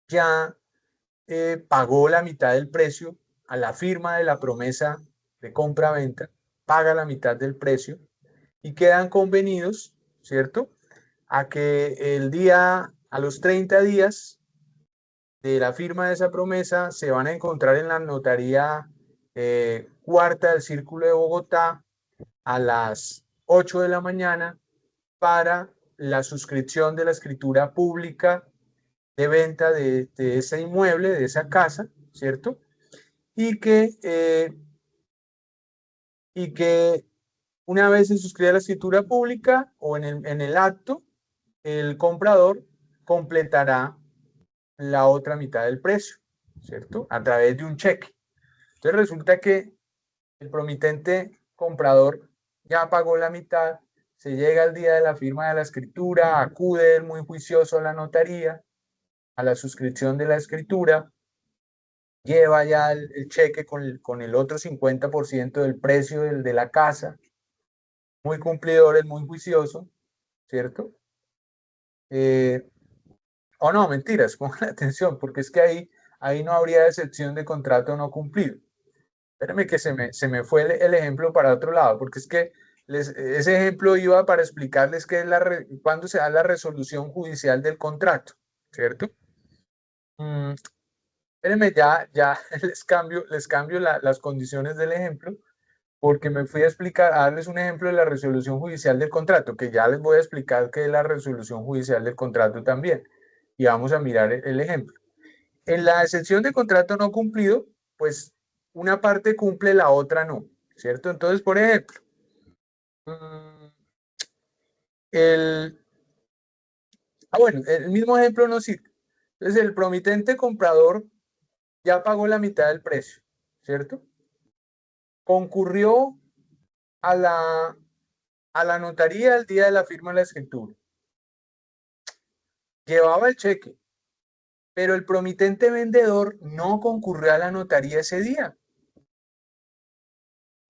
ya pagó la mitad del precio a la firma de la promesa de compra-venta, paga la mitad del precio y quedan convenidos, ¿cierto? A que a los 30 días de la firma de esa promesa se van a encontrar en la notaría cuarta del Círculo de Bogotá a las 8 de la mañana para la suscripción de la escritura pública de venta de ese inmueble, de esa casa, ¿cierto? Y que una vez se suscribe la escritura pública o en el acto, el comprador completará la otra mitad del precio, ¿cierto? A través de un cheque. Entonces resulta que el promitente comprador ya pagó la mitad, se llega el día de la firma de la escritura, acude él muy juicioso a la notaría, a la suscripción de la escritura, lleva ya el cheque con el otro 50% del precio de la casa, muy cumplidor, es muy juicioso, ¿cierto? Eh, o no, mentiras, pongan atención, porque es que ahí no habría excepción de contrato no cumplido. Espérenme que se me fue el ejemplo para otro lado, porque es que ese ejemplo iba para explicarles qué es cuándo se da la resolución judicial del contrato, ¿cierto? Mm, espérenme, ya les cambio las condiciones del ejemplo, porque me fui a explicar, a darles un ejemplo de la resolución judicial del contrato, que ya les voy a explicar qué es la resolución judicial del contrato también. Y vamos a mirar el ejemplo. En la excepción de contrato no cumplido, pues una parte cumple, la otra no, ¿cierto? Entonces, por ejemplo, mm, el, bueno, el mismo ejemplo no sirve. Entonces, el promitente comprador ya pagó la mitad del precio, ¿cierto? Concurrió a la notaría el día de la firma de la escritura. Llevaba el cheque, pero el promitente vendedor no concurrió a la notaría ese día.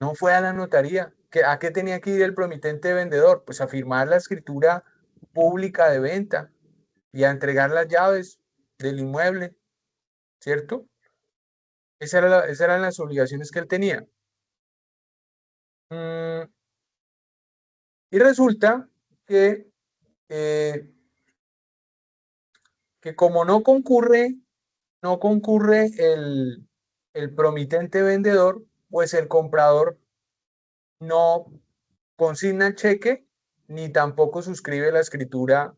No fue a la notaría. ¿A qué tenía que ir el promitente vendedor? Pues a firmar la escritura pública de venta y a entregar las llaves del inmueble, ¿cierto? Esas eran las obligaciones que él tenía. Mm, y resulta que, eh, que como no concurre el promitente vendedor, pues el comprador no consigna el cheque ni tampoco suscribe la escritura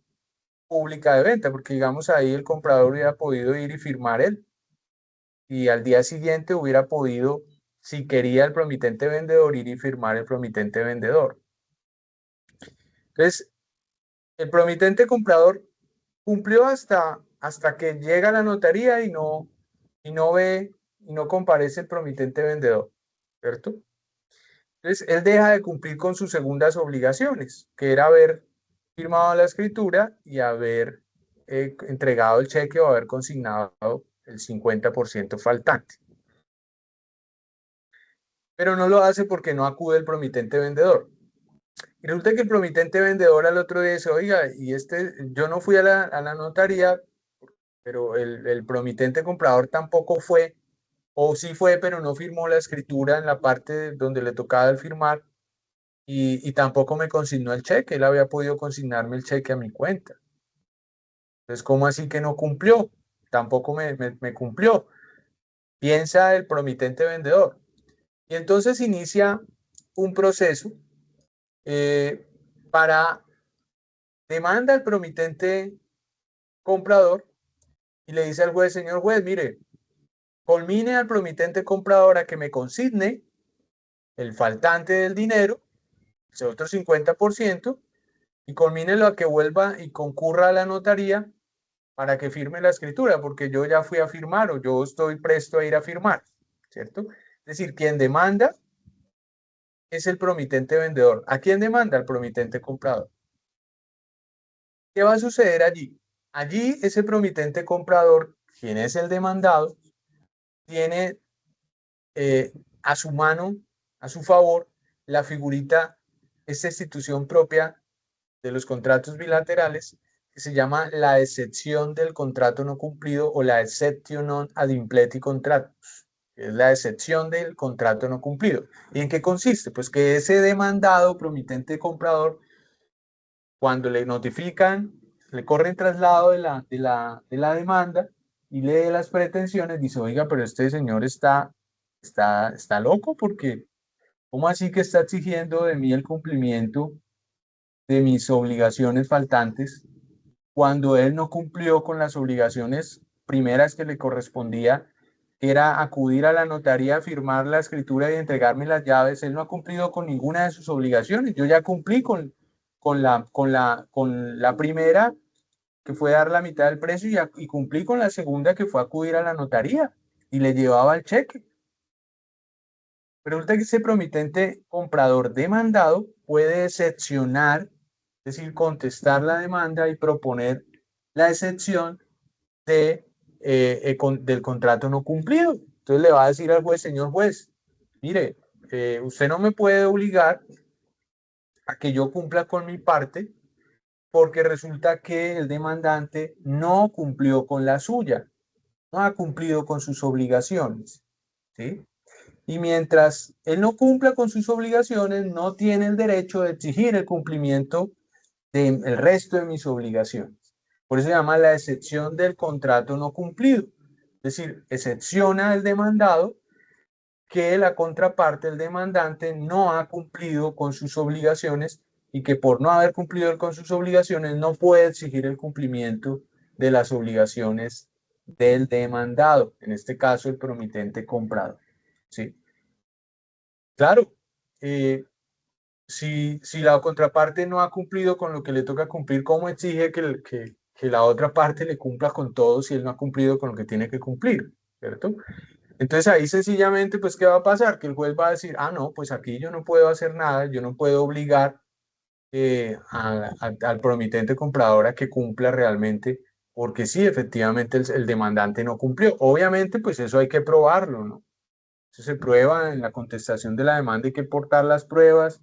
pública de venta, porque digamos ahí el comprador hubiera podido ir y firmar él y al día siguiente hubiera podido, si quería el promitente vendedor, ir y firmar el promitente vendedor. Entonces, el promitente comprador cumplió hasta que llega a la notaría y no comparece el promitente vendedor, ¿cierto? Entonces, él deja de cumplir con sus segundas obligaciones, que era haber firmado la escritura y haber entregado el cheque o haber consignado el 50% faltante. Pero no lo hace porque no acude el promitente vendedor. Y resulta que el promitente vendedor al otro día dice, oiga, yo no fui a la notaría, pero el promitente comprador tampoco fue, o sí fue, pero no firmó la escritura en la parte donde le tocaba el firmar. Y tampoco me consignó el cheque, él había podido consignarme el cheque a mi cuenta. Entonces, ¿cómo así que no cumplió? Tampoco me cumplió. Piensa el promitente vendedor. Y entonces inicia un proceso para demanda al promitente comprador y le dice al juez, señor juez, mire, conmine al promitente comprador a que me consigne el faltante del dinero, ese otro 50%, y conmínelo a que vuelva y concurra a la notaría para que firme la escritura, porque yo ya fui a firmar o yo estoy presto a ir a firmar, ¿cierto? Es decir, quien demanda es el promitente vendedor. ¿A quién demanda? Al promitente comprador. ¿Qué va a suceder allí? Allí ese promitente comprador, quien es el demandado, tiene a su mano, a su favor, la figurita, esta institución propia de los contratos bilaterales, que se llama la excepción del contrato no cumplido o la exception non ad impleti contractus, que es la excepción del contrato no cumplido. ¿Y en qué consiste? Pues que ese demandado, promitente comprador, cuando le notifican, le corren traslado de la demanda y lee las pretensiones, dice, oiga, pero este señor está loco porque, ¿cómo así que está exigiendo de mí el cumplimiento de mis obligaciones faltantes cuando él no cumplió con las obligaciones primeras que le correspondía, que era acudir a la notaría, firmar la escritura y entregarme las llaves? Él no ha cumplido con ninguna de sus obligaciones. Yo ya cumplí con la primera, que fue dar la mitad del precio, y cumplí con la segunda, que fue acudir a la notaría y le llevaba el cheque. Pero resulta que ese promitente comprador demandado puede excepcionar, es decir, contestar la demanda y proponer la excepción del contrato no cumplido. Entonces le va a decir al juez, señor juez, mire, usted no me puede obligar a que yo cumpla con mi parte porque resulta que el demandante no cumplió con la suya, no ha cumplido con sus obligaciones, ¿sí? Y mientras él no cumpla con sus obligaciones, no tiene el derecho de exigir el cumplimiento del resto de mis obligaciones. Por eso se llama la excepción del contrato no cumplido. Es decir, excepciona el demandado que la contraparte, el demandante, no ha cumplido con sus obligaciones y que por no haber cumplido con sus obligaciones no puede exigir el cumplimiento de las obligaciones del demandado, en este caso el promitente comprador. ¿Sí? Claro, si la contraparte no ha cumplido con lo que le toca cumplir, ¿cómo exige que la otra parte le cumpla con todo si él no ha cumplido con lo que tiene que cumplir? ¿Cierto? Entonces ahí sencillamente, pues, ¿qué va a pasar? Que el juez va a decir, ah, no, pues aquí yo no puedo hacer nada, yo no puedo obligar al promitente comprador a que cumpla realmente, porque sí, efectivamente el demandante no cumplió. Obviamente, pues eso hay que probarlo, ¿no? Eso se prueba en la contestación de la demanda, hay que portar las pruebas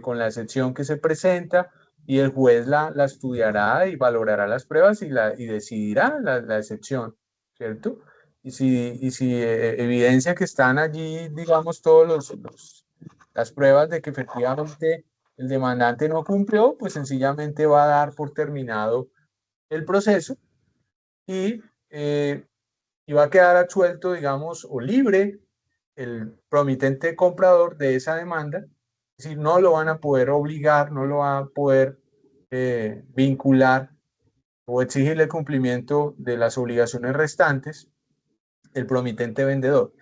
con la excepción que se presenta y el juez la estudiará y valorará las pruebas y decidirá la excepción, ¿cierto? Y si evidencia que están allí, digamos, las pruebas de que efectivamente el demandante no cumplió, pues sencillamente va a dar por terminado el proceso y, eh, y va a quedar absuelto, digamos, o libre el promitente comprador de esa demanda. Es decir, no lo van a poder obligar, no lo van a poder vincular o exigirle el cumplimiento de las obligaciones restantes el promitente vendedor.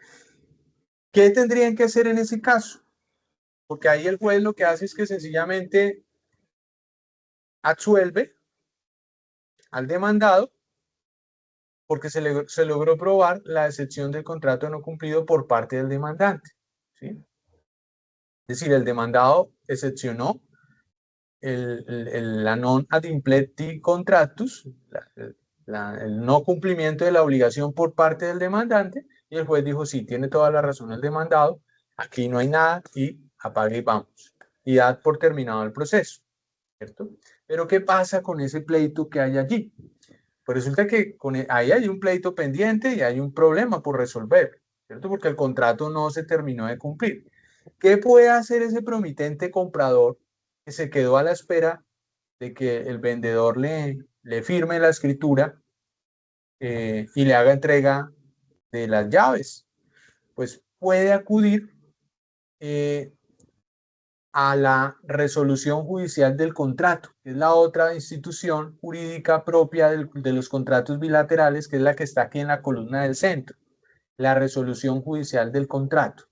¿Qué tendrían que hacer en ese caso? Porque ahí el juez lo que hace es que sencillamente absuelve al demandado porque se logró probar la excepción del contrato no cumplido por parte del demandante, ¿sí? Es decir, el demandado excepcionó la non ad impleti contractus, el no cumplimiento de la obligación por parte del demandante, y el juez dijo, sí, tiene toda la razón el demandado, aquí no hay nada y apague y vamos. Y da por terminado el proceso, ¿cierto? Pero ¿qué pasa con ese pleito que hay allí? Pues resulta que ahí hay un pleito pendiente y hay un problema por resolver, ¿cierto? Porque el contrato no se terminó de cumplir. ¿Qué puede hacer ese promitente comprador que se quedó a la espera de que el vendedor le firme la escritura y le haga entrega de las llaves? Pues puede acudir a la resolución judicial del contrato, que es la otra institución jurídica propia de los contratos bilaterales, que es la que está aquí en la columna del centro, la resolución judicial del contrato,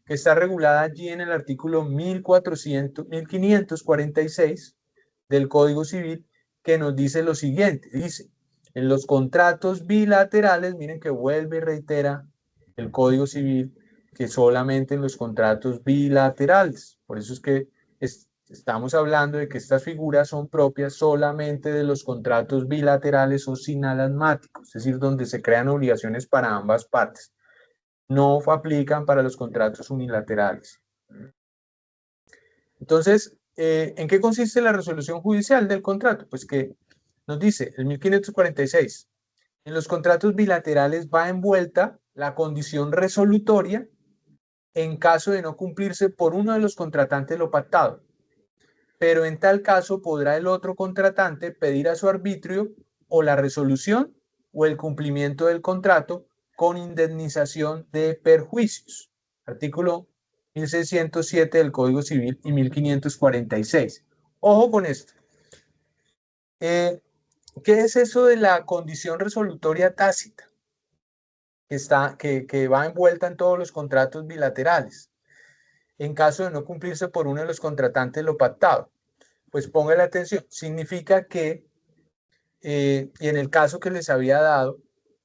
que está regulada allí en el artículo 1546 del Código Civil, que nos dice lo siguiente, dice, en los contratos bilaterales, miren que vuelve y reitera el Código Civil, que solamente en los contratos bilaterales, por eso es que estamos hablando de que estas figuras son propias solamente de los contratos bilaterales o sinalagmáticos, es decir, donde se crean obligaciones para ambas partes. No aplican para los contratos unilaterales. Entonces, ¿en qué consiste la resolución judicial del contrato? Pues que nos dice el 1546, en los contratos bilaterales va envuelta la condición resolutoria en caso de no cumplirse por uno de los contratantes lo pactado, pero en tal caso podrá el otro contratante pedir a su arbitrio o la resolución o el cumplimiento del contrato con indemnización de perjuicios. Artículo 1607 del Código Civil y 1546. Ojo con esto. ¿Qué es eso de la condición resolutoria tácita? Que va envuelta en todos los contratos bilaterales. En caso de no cumplirse por uno de los contratantes lo pactado. Pues póngale atención. Significa que, y en el caso que les había dado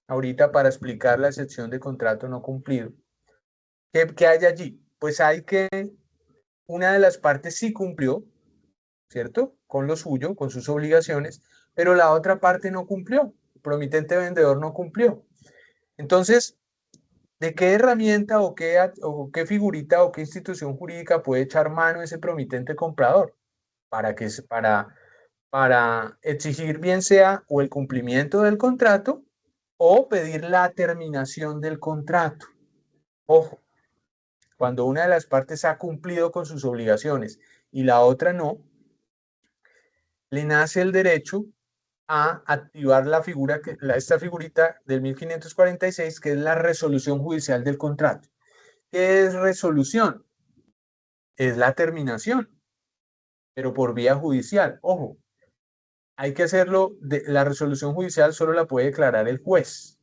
ahorita para explicar la excepción de contrato no cumplido, ¿qué hay allí? Pues hay que una de las partes sí cumplió, ¿cierto? Con lo suyo, con sus obligaciones, pero la otra parte no cumplió. El promitente vendedor no cumplió. Entonces, ¿de qué herramienta o qué figurita o qué institución jurídica puede echar mano ese promitente comprador? Para exigir bien sea o el cumplimiento del contrato o pedir la terminación del contrato. Ojo, cuando una de las partes ha cumplido con sus obligaciones y la otra no, le nace el derecho a activar esta figurita del 1546, que es la resolución judicial del contrato. ¿Qué es resolución? Es la terminación, pero por vía judicial. Ojo, hay que hacerlo, la resolución judicial solo la puede declarar el juez,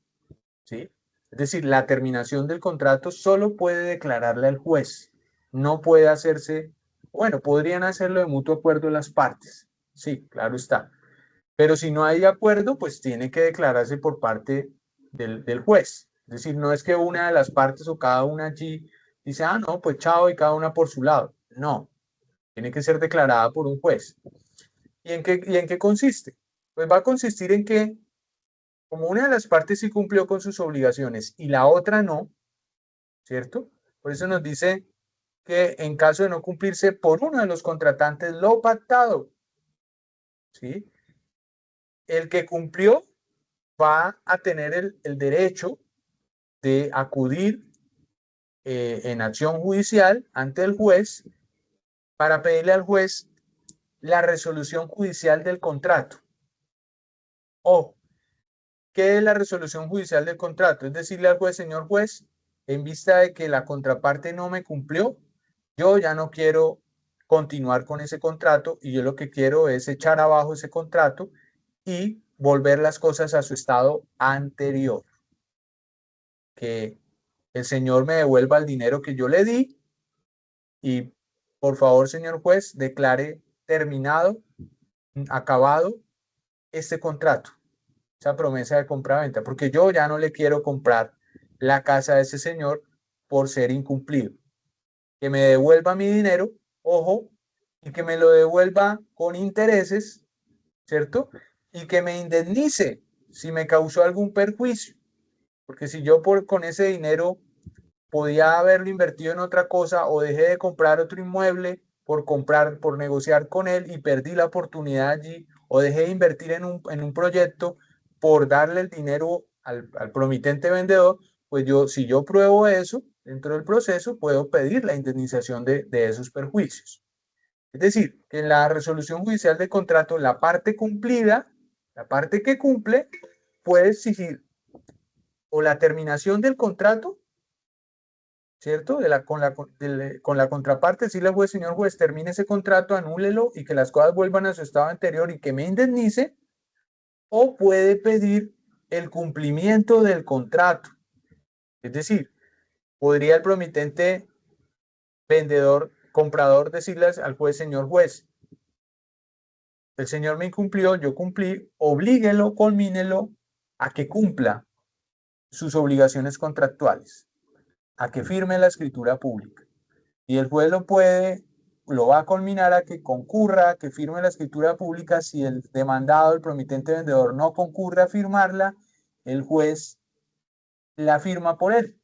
¿sí? Es decir, la terminación del contrato solo puede declararla el juez, no puede hacerse, bueno, podrían hacerlo de mutuo acuerdo las partes, sí, claro está, pero si no hay acuerdo, pues tiene que declararse por parte del juez, es decir, no es que una de las partes o cada una allí dice, ah, no, pues chao, y cada una por su lado, no, tiene que ser declarada por un juez. ¿Y en qué consiste? Pues va a consistir en que, como una de las partes sí cumplió con sus obligaciones y la otra no, ¿cierto? Por eso nos dice que en caso de no cumplirse por uno de los contratantes lo pactado, ¿sí? El que cumplió va a tener el derecho de acudir en acción judicial ante el juez para pedirle al juez la resolución judicial del contrato. Ojo, ¿qué es la resolución judicial del contrato? Es decirle al juez, señor juez, en vista de que la contraparte no me cumplió, yo ya no quiero continuar con ese contrato y yo lo que quiero es echar abajo ese contrato y volver las cosas a su estado anterior. Que el señor me devuelva el dinero que yo le di y por favor, señor juez, declare terminado, acabado este contrato, esa promesa de compra-venta, porque yo ya no le quiero comprar la casa de ese señor por ser incumplido. Que me devuelva mi dinero, ojo, y que me lo devuelva con intereses, ¿cierto? Y que me indemnice si me causó algún perjuicio, porque si yo con ese dinero podía haberlo invertido en otra cosa o dejé de comprar otro inmueble por negociar con él y perdí la oportunidad allí, o dejé de invertir en un proyecto por darle el dinero al promitente vendedor, pues si yo pruebo eso dentro del proceso, puedo pedir la indemnización de esos perjuicios. Es decir, que en la resolución judicial de contrato, la parte cumplida, la parte que cumple, puede exigir o la terminación del contrato ¿cierto? Con la contraparte, decirle al juez, señor juez, termine ese contrato, anúlelo y que las cosas vuelvan a su estado anterior y que me indemnice, o puede pedir el cumplimiento del contrato. Es decir, podría el promitente vendedor, comprador decirle al juez, señor juez, el señor me incumplió, yo cumplí, oblíguelo, conmínelo a que cumpla sus obligaciones contractuales, a que firme la escritura pública. Y el juez lo va a conminar a que concurra, a que firme la escritura pública. Si el demandado, el promitente vendedor, no concurre a firmarla, el juez la firma por él.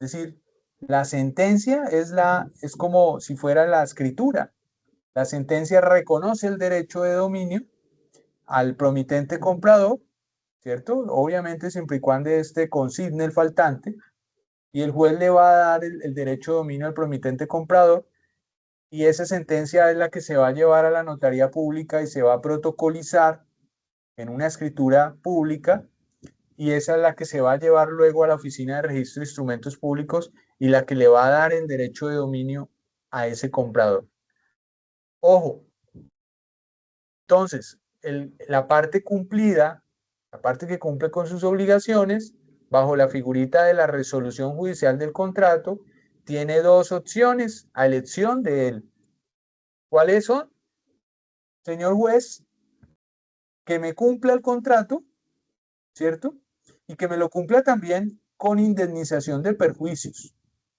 Es decir, la sentencia es como si fuera la escritura. La sentencia reconoce el derecho de dominio al promitente comprador, ¿cierto? Obviamente siempre y cuando éste consigne el faltante, y el juez le va a dar el derecho de dominio al promitente comprador, y esa sentencia es la que se va a llevar a la notaría pública y se va a protocolizar en una escritura pública, y esa es la que se va a llevar luego a la Oficina de Registro de Instrumentos Públicos y la que le va a dar el derecho de dominio a ese comprador. Ojo, entonces, la parte cumplida, la parte que cumple con sus obligaciones, bajo la figurita de la resolución judicial del contrato, tiene dos opciones a elección de él. ¿Cuáles son? Señor juez, que me cumpla el contrato, ¿cierto? Y que me lo cumpla también con indemnización de perjuicios.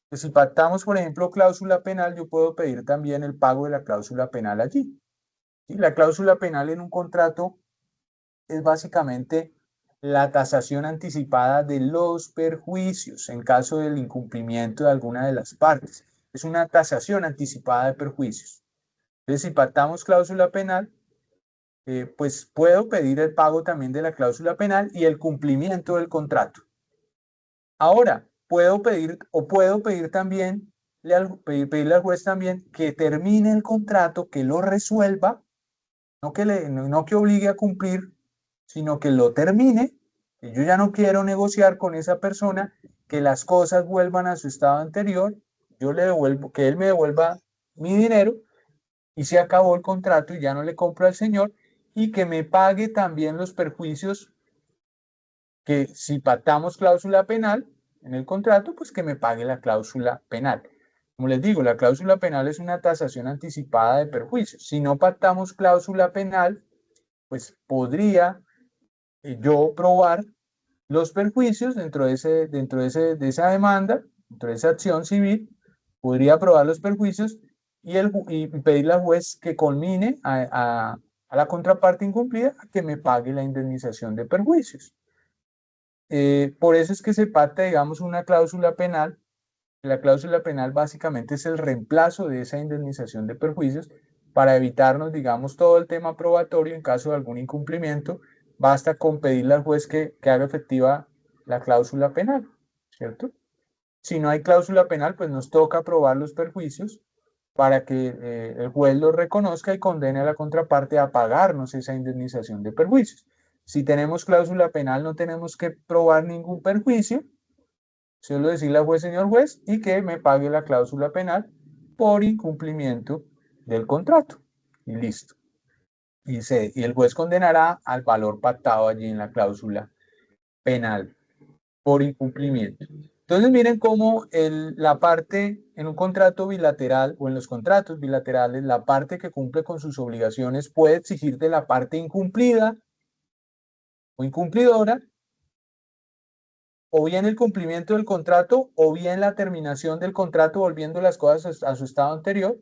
Pues si pactamos, por ejemplo, cláusula penal, yo puedo pedir también el pago de la cláusula penal allí. ¿Sí? La cláusula penal en un contrato es básicamente la tasación anticipada de los perjuicios en caso del incumplimiento de alguna de las partes. Es una tasación anticipada de perjuicios. Entonces, si pactamos cláusula penal, pues puedo pedir el pago también de la cláusula penal y el cumplimiento del contrato. Ahora, puedo pedir también, pedirle al juez también que termine el contrato, que lo resuelva, no que obligue a cumplir, sino que lo termine, que yo ya no quiero negociar con esa persona, que las cosas vuelvan a su estado anterior, yo le devuelvo, que él me devuelva mi dinero y se acabó el contrato y ya no le compro al señor, y que me pague también los perjuicios, que si pactamos cláusula penal en el contrato, pues que me pague la cláusula penal. Como les digo, la cláusula penal es una tasación anticipada de perjuicios. Si no pactamos cláusula penal, pues podría yo probar los perjuicios de esa demanda, dentro de esa acción civil, podría probar los perjuicios y pedirle al juez que conmine a la contraparte incumplida a que me pague la indemnización de perjuicios. Por eso es que se pacta, digamos, una cláusula penal. La cláusula penal básicamente es el reemplazo de esa indemnización de perjuicios para evitarnos, digamos, todo el tema probatorio en caso de algún incumplimiento. Basta con pedirle al juez que haga efectiva la cláusula penal, ¿cierto? Si no hay cláusula penal, pues nos toca probar los perjuicios para que el juez los reconozca y condene a la contraparte a pagarnos esa indemnización de perjuicios. Si tenemos cláusula penal, no tenemos que probar ningún perjuicio, solo decirle al juez, señor juez, y que me pague la cláusula penal por incumplimiento del contrato. Y listo. Y el juez condenará al valor pactado allí en la cláusula penal por incumplimiento. Entonces miren cómo la parte en un contrato bilateral o en los contratos bilaterales, la parte que cumple con sus obligaciones puede exigir de la parte incumplida o incumplidora o bien el cumplimiento del contrato o bien la terminación del contrato volviendo las cosas a su estado anterior.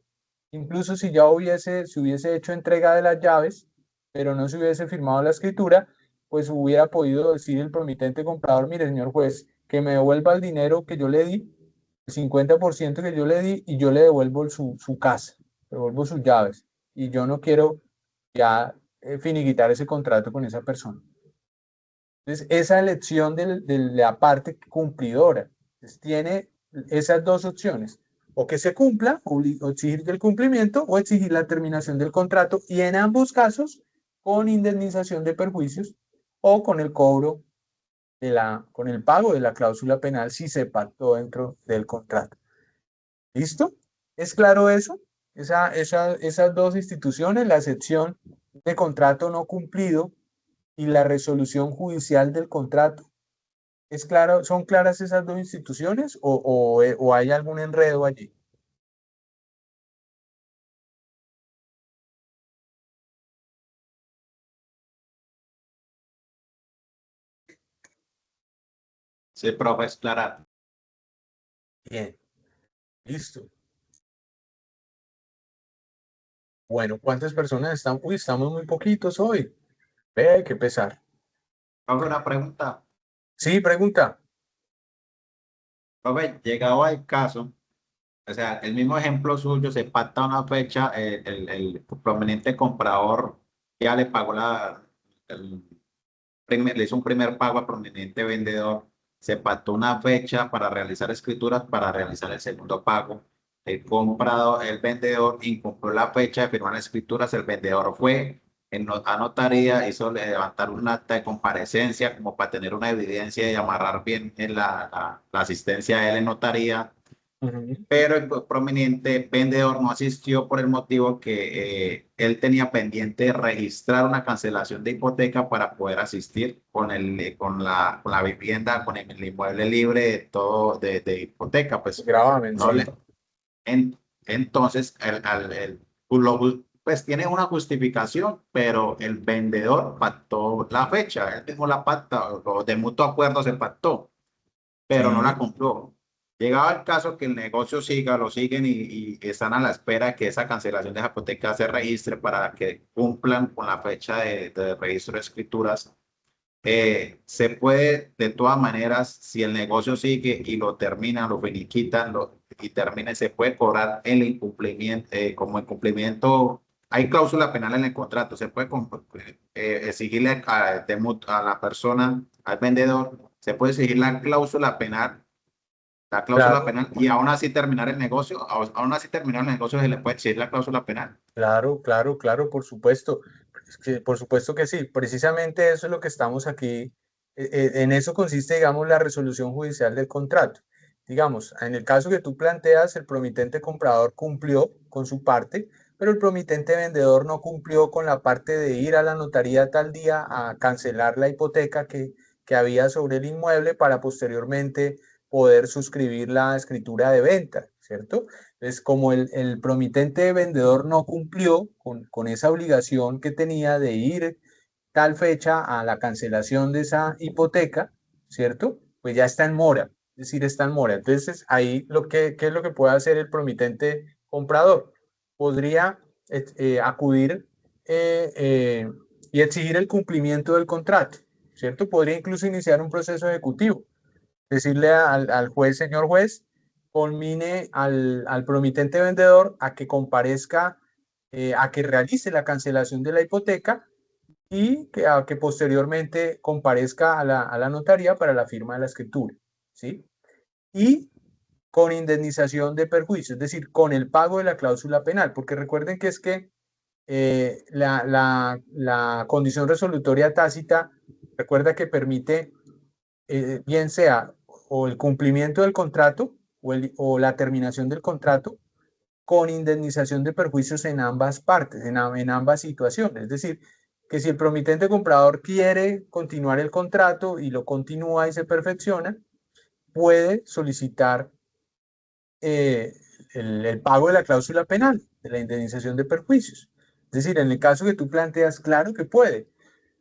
Incluso si ya se hubiese hecho entrega de las llaves, pero no se hubiese firmado la escritura, pues hubiera podido decir el promitente comprador, mire, señor juez, que me devuelva el dinero que yo le di, el 50% que yo le di, y yo le devuelvo su casa, le devuelvo sus llaves, y yo no quiero ya finiquitar ese contrato con esa persona. Entonces, esa elección de la parte cumplidora tiene esas dos opciones, o que se cumpla, o exigir el cumplimiento, o exigir la terminación del contrato, y en ambos casos con indemnización de perjuicios o con el cobro con el pago de la cláusula penal si se pactó dentro del contrato. ¿Listo? ¿Es claro eso? Esas dos instituciones, la excepción de contrato no cumplido y la resolución judicial del contrato. ¿Es claro, son claras esas dos instituciones o hay algún enredo allí? Sí, profe, es clara. Bien, listo. Bueno, ¿cuántas personas están? Uy, estamos muy poquitos hoy. Ve, qué pesar. Profe, una pregunta. Sí, pregunta. Profe, llegado al caso, o sea, el mismo ejemplo suyo, se pacta una fecha, el prominente comprador ya le pagó le hizo un primer pago al prominente vendedor, se pactó una fecha para realizar escrituras, para realizar el segundo pago. El vendedor incumplió la fecha de firmar las escrituras, el vendedor fue a notaría, hizo levantar un acta de comparecencia como para tener una evidencia y amarrar bien en la asistencia de él en notaría, Ujú. pero el prominente vendedor no asistió por el motivo que él tenía pendiente registrar una cancelación de hipoteca para poder asistir con la vivienda, con el inmueble libre de todo de hipoteca, pues Gravamen, no sí. le, en- entonces pues tiene una justificación, pero el vendedor pactó la fecha, él mismo la pacta, o de mutuo acuerdo se pactó, pero no Sí, la cumplió. Llegaba el caso que el negocio siga, lo siguen y están a la espera de que esa cancelación de la hipoteca se registre para que cumplan con la fecha de registro de escrituras. Se puede, de todas maneras, si el negocio sigue y lo terminan, lo finiquitan y termina, se puede cobrar el incumplimiento, como incumplimiento. Hay cláusula penal en el contrato, se puede exigirle a la persona, al vendedor, se puede exigir la cláusula claro, penal y aún así terminar el negocio, aún así terminar el negocio se le puede exigir la cláusula penal. claro, claro, claro, por supuesto. Es que, por supuesto que sí. Precisamente eso es lo que estamos aquí. En eso consiste, digamos, la resolución judicial del contrato. Digamos, en el caso que tú planteas, el promitente comprador cumplió con su parte, pero el promitente vendedor no cumplió con la parte de ir a la notaría tal día a cancelar la hipoteca que había sobre el inmueble para posteriormente poder suscribir la escritura de venta, ¿cierto? Entonces, como el promitente vendedor no cumplió con esa obligación que tenía de ir tal fecha a la cancelación de esa hipoteca, ¿cierto? Pues ya está en mora, es decir, está en mora. Entonces, ahí ¿qué es lo que puede hacer el promitente comprador? Podría acudir y exigir el cumplimiento del contrato, ¿cierto? Podría incluso iniciar un proceso ejecutivo, decirle al juez, señor juez, conmine al promitente vendedor a que comparezca, a que realice la cancelación de la hipoteca y a que posteriormente comparezca a la notaría para la firma de la escritura, ¿sí? Y con indemnización de perjuicio, es decir, con el pago de la cláusula penal, porque recuerden que es que la condición resolutoria tácita, recuerda que permite bien sea o el cumplimiento del contrato o la terminación del contrato con indemnización de perjuicios en ambas partes, en ambas situaciones. Es decir, que si el promitente comprador quiere continuar el contrato y lo continúa y se perfecciona, puede solicitar eh, el pago de la cláusula penal, de la indemnización de perjuicios. Es decir, en el caso que tú planteas, claro que puede.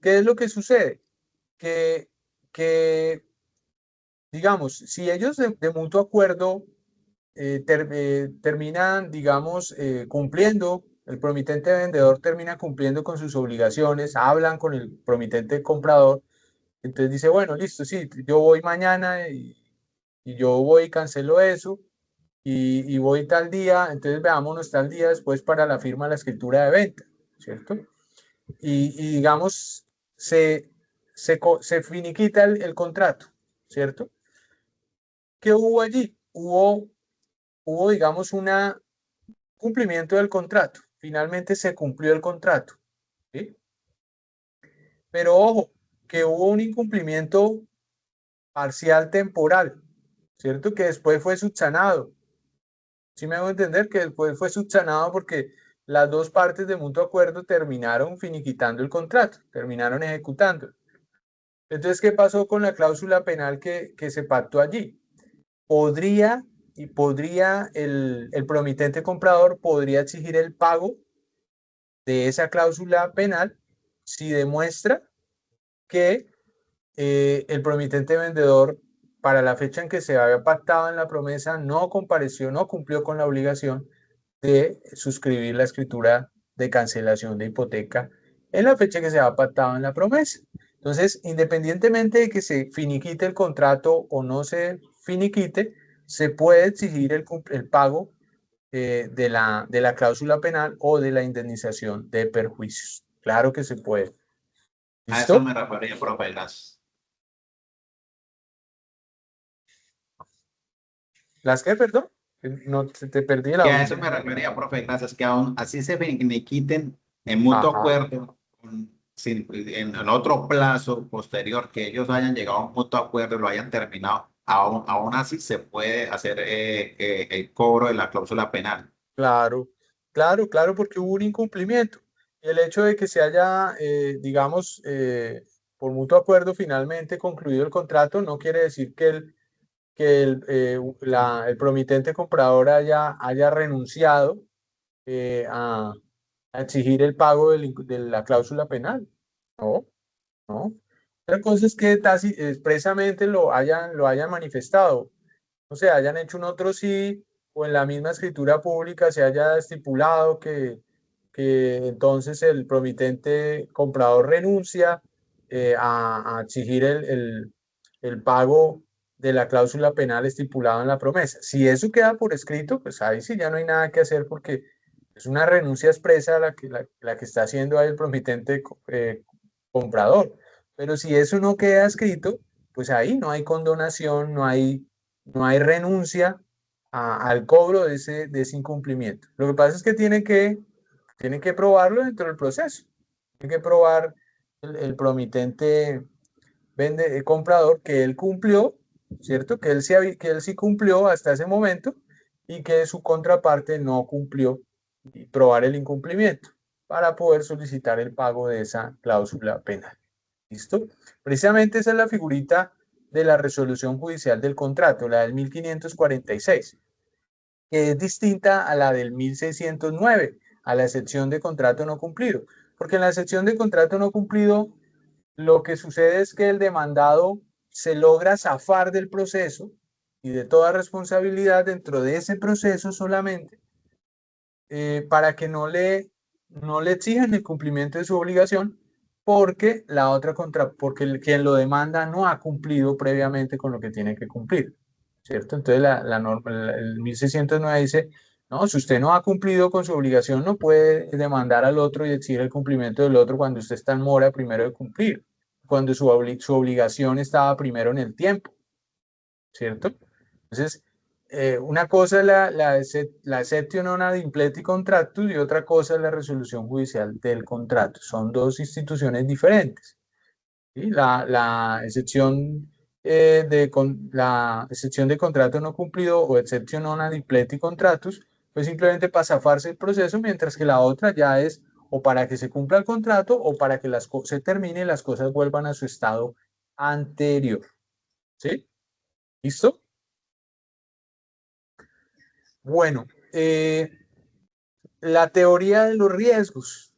¿Qué es lo que sucede? Que, que digamos, si ellos de mutuo acuerdo terminan, digamos, cumpliendo, el promitente vendedor termina cumpliendo con sus obligaciones, hablan con el promitente comprador, entonces dice, bueno, listo, sí, yo voy mañana y yo voy y cancelo eso y voy tal día, entonces veámonos tal día después para la firma de la escritura de venta, ¿cierto? Y digamos, se finiquita el contrato, ¿cierto? ¿Qué hubo allí? Hubo, digamos, un cumplimiento del contrato. Finalmente se cumplió el contrato, ¿sí? Pero ojo, que hubo un incumplimiento parcial temporal, ¿cierto? Que después fue subsanado. ¿Sí me hago entender? Que después fue subsanado porque las dos partes de mutuo acuerdo terminaron finiquitando el contrato, terminaron ejecutando. Entonces, ¿qué pasó con la cláusula penal que se pactó allí? Podría el promitente comprador podría exigir el pago de esa cláusula penal si demuestra que el promitente vendedor, para la fecha en que se había pactado en la promesa, no compareció, no cumplió con la obligación de suscribir la escritura de cancelación de hipoteca en la fecha que se había pactado en la promesa. Entonces, independientemente de que se finiquite el contrato o no se finiquite, se puede exigir el pago de la cláusula penal o de la indemnización de perjuicios. Claro que se puede. A eso ¿Listo? me refería, profe, ¿Las qué, perdón? No, te perdí el que a audio. eso me refería, profe, gracias, que aún así se finiquiten en mutuo Ajá, acuerdo, en otro plazo posterior, que ellos hayan llegado a un mutuo acuerdo y lo hayan terminado, aún así se puede hacer el cobro de la cláusula penal. claro, claro, porque hubo un incumplimiento. El hecho de que se haya, digamos, por mutuo acuerdo finalmente concluido el contrato no quiere decir que el promitente comprador haya renunciado a exigir el pago de la cláusula penal. No, no. Otra cosa es que expresamente lo hayan manifestado. O sea, hayan hecho un otro sí, o en la misma escritura pública se haya estipulado que entonces el promitente comprador renuncia a exigir el pago de la cláusula penal estipulada en la promesa. Si eso queda por escrito, pues ahí sí ya no hay nada que hacer porque es una renuncia expresa la que está haciendo ahí el promitente comprador. Pero si eso no queda escrito, pues ahí no hay condonación, no hay renuncia al cobro de ese incumplimiento. Lo que pasa es que tiene que probarlo dentro del proceso. Tiene que probar el promitente comprador que él cumplió, ¿cierto? Que él sí cumplió hasta ese momento y que su contraparte no cumplió y probar el incumplimiento para poder solicitar el pago de esa cláusula penal. ¿Listo? Precisamente esa es la figurita de la resolución judicial del contrato, la del 1546, que es distinta a la del 1609, a la excepción de contrato no cumplido. Porque en la excepción de contrato no cumplido, lo que sucede es que el demandado se logra zafar del proceso y de toda responsabilidad dentro de ese proceso solamente para que no le exijan el cumplimiento de su obligación porque quien lo demanda no ha cumplido previamente con lo que tiene que cumplir, ¿cierto? Entonces la norma, el 1609 dice, no, si usted no ha cumplido con su obligación, no puede demandar al otro y exigir el cumplimiento del otro cuando usted está en mora primero de cumplir, cuando su obligación estaba primero en el tiempo, ¿cierto? Entonces, una cosa es la exceptio non ad impleti contractus y otra cosa es la resolución judicial del contrato. Son dos instituciones diferentes. ¿Sí? La excepción de contrato no cumplido o exceptio non ad impleti contractus, pues simplemente para zafarse el proceso, mientras que la otra ya es o para que se cumpla el contrato o para que se termine y las cosas vuelvan a su estado anterior. ¿Sí? ¿Listo? Bueno, la teoría de los riesgos.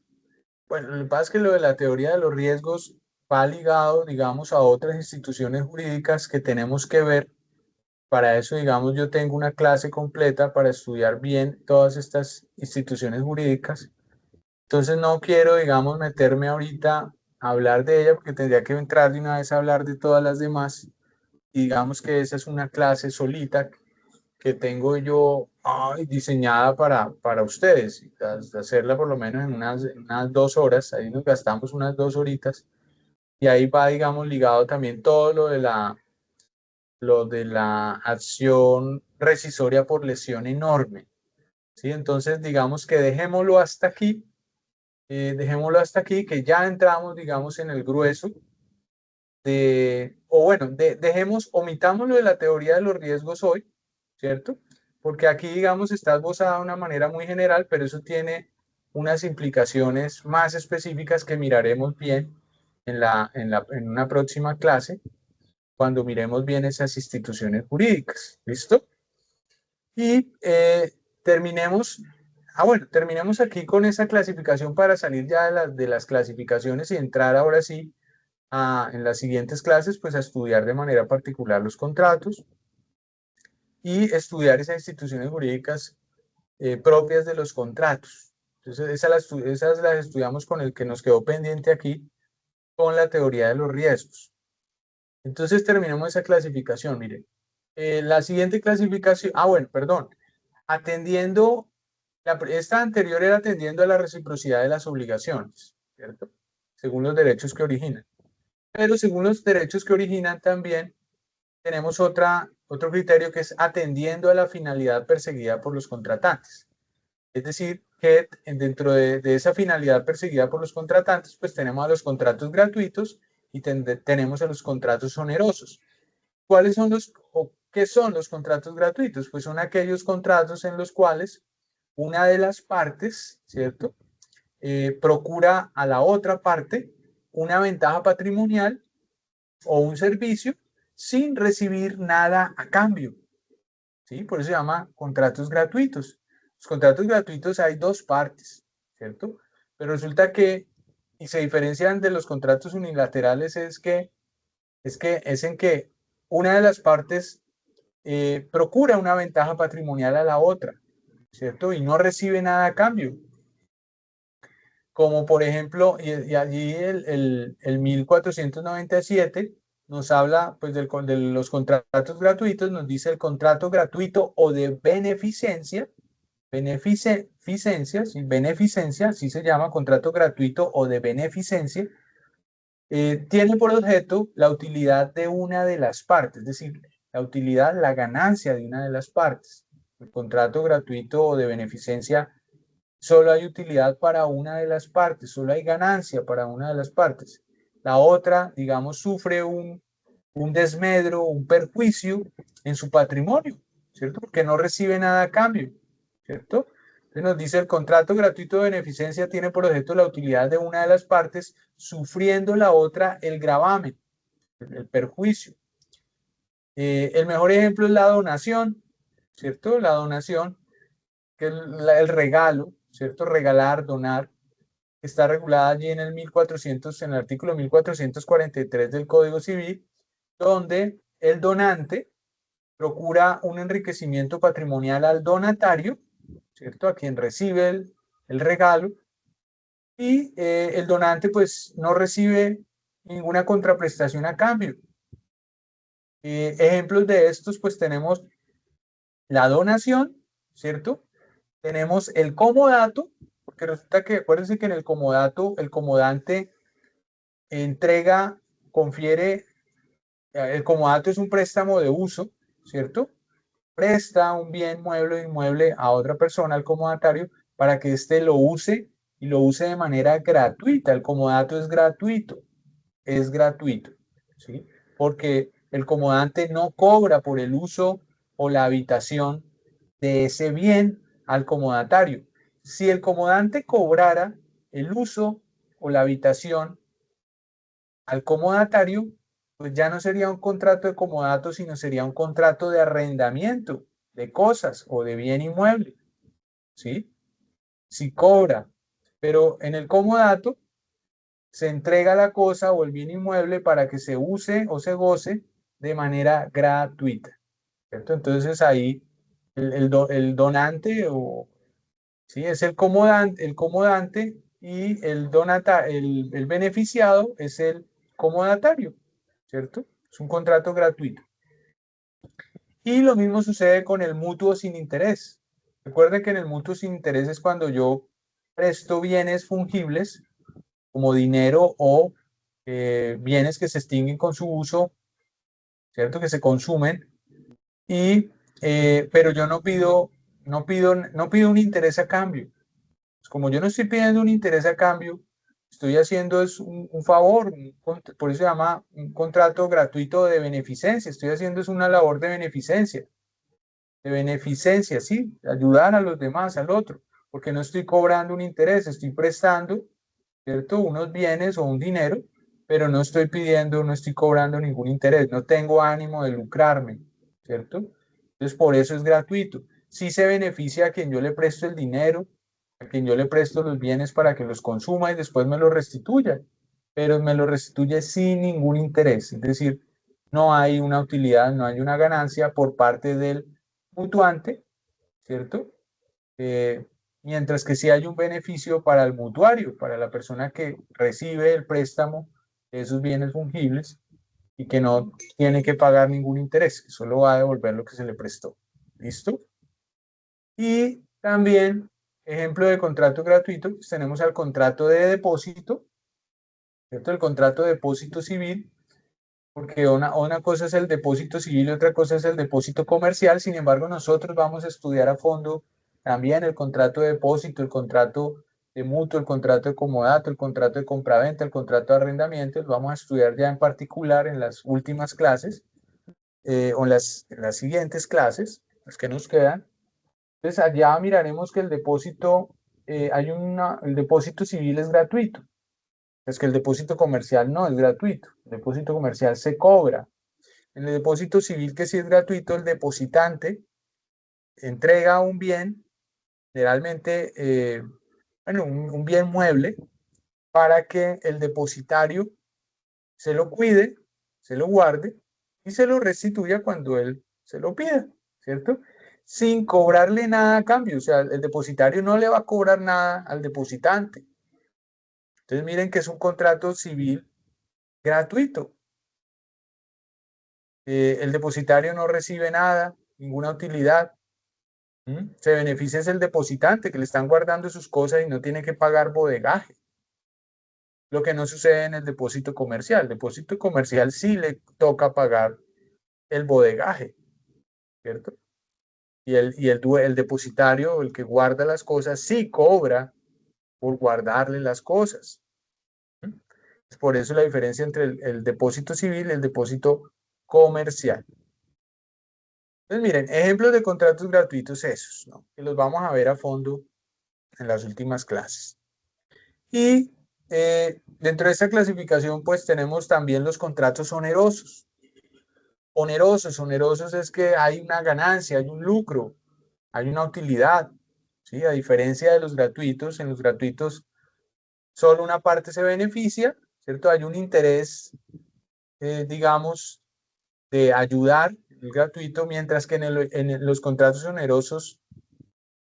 Bueno, lo que pasa es que lo de la teoría de los riesgos va ligado, digamos, a otras instituciones jurídicas que tenemos que ver. Para eso, digamos, yo tengo una clase completa para estudiar bien todas estas instituciones jurídicas. Entonces no quiero, digamos, meterme ahorita a hablar de ella porque tendría que entrar de una vez a hablar de todas las demás. Y digamos que esa es una clase solita que tengo yo diseñada para ustedes, hacerla por lo menos en unas 2 horas, ahí nos gastamos unas 2 horitas, y ahí va, digamos, ligado también todo lo de la acción rescisoria por lesión enorme, ¿sí? Entonces, digamos que dejémoslo hasta aquí, que ya entramos, digamos, en el grueso omitamos lo de la teoría de los riesgos hoy, ¿cierto? Porque aquí, digamos, está esbozada de una manera muy general, pero eso tiene unas implicaciones más específicas que miraremos bien en una próxima clase, cuando miremos bien esas instituciones jurídicas. ¿Listo? Y terminemos aquí con esa clasificación para salir ya de las clasificaciones y entrar ahora sí en las siguientes clases, pues a estudiar de manera particular los contratos y estudiar esas instituciones jurídicas propias de los contratos. Entonces, esas las estudiamos con el que nos quedó pendiente aquí, con la teoría de los riesgos. Entonces, terminemos esa clasificación, miren. La siguiente clasificación, perdón, atendiendo, esta anterior era atendiendo a la reciprocidad de las obligaciones, ¿cierto? Según los derechos que originan. Pero según los derechos que originan también tenemos otro criterio que es atendiendo a la finalidad perseguida por los contratantes. Es decir, que dentro de esa finalidad perseguida por los contratantes, pues tenemos a los contratos gratuitos y tenemos a los contratos onerosos. ¿Cuáles son o qué son los contratos gratuitos? Pues son aquellos contratos en los cuales una de las partes, ¿cierto? Procura a la otra parte una ventaja patrimonial o un servicio sin recibir nada a cambio. ¿Sí? Por eso se llama contratos gratuitos. Los contratos gratuitos hay dos partes, ¿cierto? Pero resulta que, y se diferencian de los contratos unilaterales, es en que una de las partes procura una ventaja patrimonial a la otra, ¿cierto? Y no recibe nada a cambio. Como por ejemplo, y allí el 1497 nos habla pues de los contratos gratuitos, nos dice el contrato gratuito o de beneficencia, beneficencia, así se llama, contrato gratuito o de beneficencia, tiene por objeto la utilidad de una de las partes, es decir, la utilidad, la ganancia de una de las partes. El contrato gratuito o de beneficencia, solo hay utilidad para una de las partes, solo hay ganancia para una de las partes. La otra, digamos, sufre un desmedro, un perjuicio en su patrimonio, ¿cierto? Porque no recibe nada a cambio, ¿cierto? Entonces nos dice el contrato gratuito de beneficencia tiene por objeto la utilidad de una de las partes, sufriendo la otra el gravamen, el perjuicio. El mejor ejemplo es la donación, ¿cierto? La donación, que es el regalo, ¿cierto? Regalar, donar, está regulada allí en en el artículo 1443 del Código Civil, donde el donante procura un enriquecimiento patrimonial al donatario, ¿cierto? A quien recibe el regalo, y el donante pues no recibe ninguna contraprestación a cambio. Ejemplos de estos pues tenemos la donación, ¿cierto? Tenemos el comodato, porque resulta que acuérdense que en el comodato el comodante entrega, confiere, el comodato es un préstamo de uso, ¿cierto? Presta un bien mueble o inmueble a otra persona, al comodatario, para que éste lo use y lo use de manera gratuita. El comodato es gratuito, ¿sí? Porque el comodante no cobra por el uso o la habitación de ese bien al comodatario. Si el comodante cobrara el uso o la habitación al comodatario, pues ya no sería un contrato de comodato, sino sería un contrato de arrendamiento de cosas o de bien inmueble, ¿sí? Si cobra, pero en el comodato se entrega la cosa o el bien inmueble para que se use o se goce de manera gratuita, ¿cierto? Entonces ahí el donante ¿sí? Es el comodante y el beneficiado es el comodatario, ¿cierto? Es un contrato gratuito. Y lo mismo sucede con el mutuo sin interés. Recuerden que en el mutuo sin interés es cuando yo presto bienes fungibles como dinero o bienes que se extinguen con su uso, ¿cierto? Que se consumen, pero yo no pido un interés a cambio. Como yo no estoy pidiendo un interés a cambio, Estoy haciendo es un favor, por eso se llama un contrato gratuito de beneficencia. Estoy haciendo es una labor de beneficencia, sí, ayudar a los demás, al otro, porque no estoy cobrando un interés, estoy prestando, ¿cierto? Unos bienes o un dinero, pero no estoy pidiendo, no estoy cobrando ningún interés, no tengo ánimo de lucrarme, ¿cierto? Entonces, por eso es gratuito. Sí se beneficia a quien yo le presto el dinero, a quien yo le presto los bienes para que los consuma y después me los restituya, pero me los restituye sin ningún interés, es decir, no hay una utilidad, no hay una ganancia por parte del mutuante, ¿cierto? Eh, Mientras que sí hay un beneficio para el mutuario, para la persona que recibe el préstamo de esos bienes fungibles y que no tiene que pagar ningún interés, que solo va a devolver lo que se le prestó. ¿Listo? Y también, ejemplo de contrato gratuito, pues tenemos al contrato de depósito, ¿cierto? El contrato de depósito civil, porque una cosa es el depósito civil y otra cosa es el depósito comercial. Sin embargo, nosotros vamos a estudiar a fondo también el contrato de depósito, el contrato de mutuo, el contrato de comodato, el contrato de compraventa, el contrato de arrendamiento. Lo vamos a estudiar ya en particular en las últimas clases o en las siguientes clases, las que nos quedan. Entonces, allá miraremos que el depósito, el depósito civil es gratuito. Es que el depósito comercial no es gratuito. El depósito comercial se cobra. En el depósito civil, que sí es gratuito, el depositante entrega un bien, generalmente, bueno, un bien mueble, para que el depositario se lo cuide, se lo guarde y se lo restituya cuando él se lo pida, ¿cierto? Sin cobrarle nada a cambio. O sea, el depositario no le va a cobrar nada al depositante. Entonces, miren que es un contrato civil gratuito. El depositario no recibe nada, ninguna utilidad. Se beneficia es el depositante que le están guardando sus cosas y no tiene que pagar bodegaje. Lo que no sucede en el depósito comercial. El depósito comercial sí le toca pagar el bodegaje, ¿cierto? Y el depositario, el que guarda las cosas, sí cobra por guardarle las cosas. Por eso la diferencia entre el depósito civil y el depósito comercial. Entonces, miren, ejemplos de contratos gratuitos esos, ¿no? Que los vamos a ver a fondo en las últimas clases. Y dentro de esta clasificación, pues tenemos también los contratos onerosos. Onerosos es que hay una ganancia, hay un lucro, hay una utilidad, ¿sí? A diferencia de los gratuitos, en los gratuitos solo una parte se beneficia, ¿cierto? Hay un interés, digamos, de ayudar el gratuito, mientras que en los contratos onerosos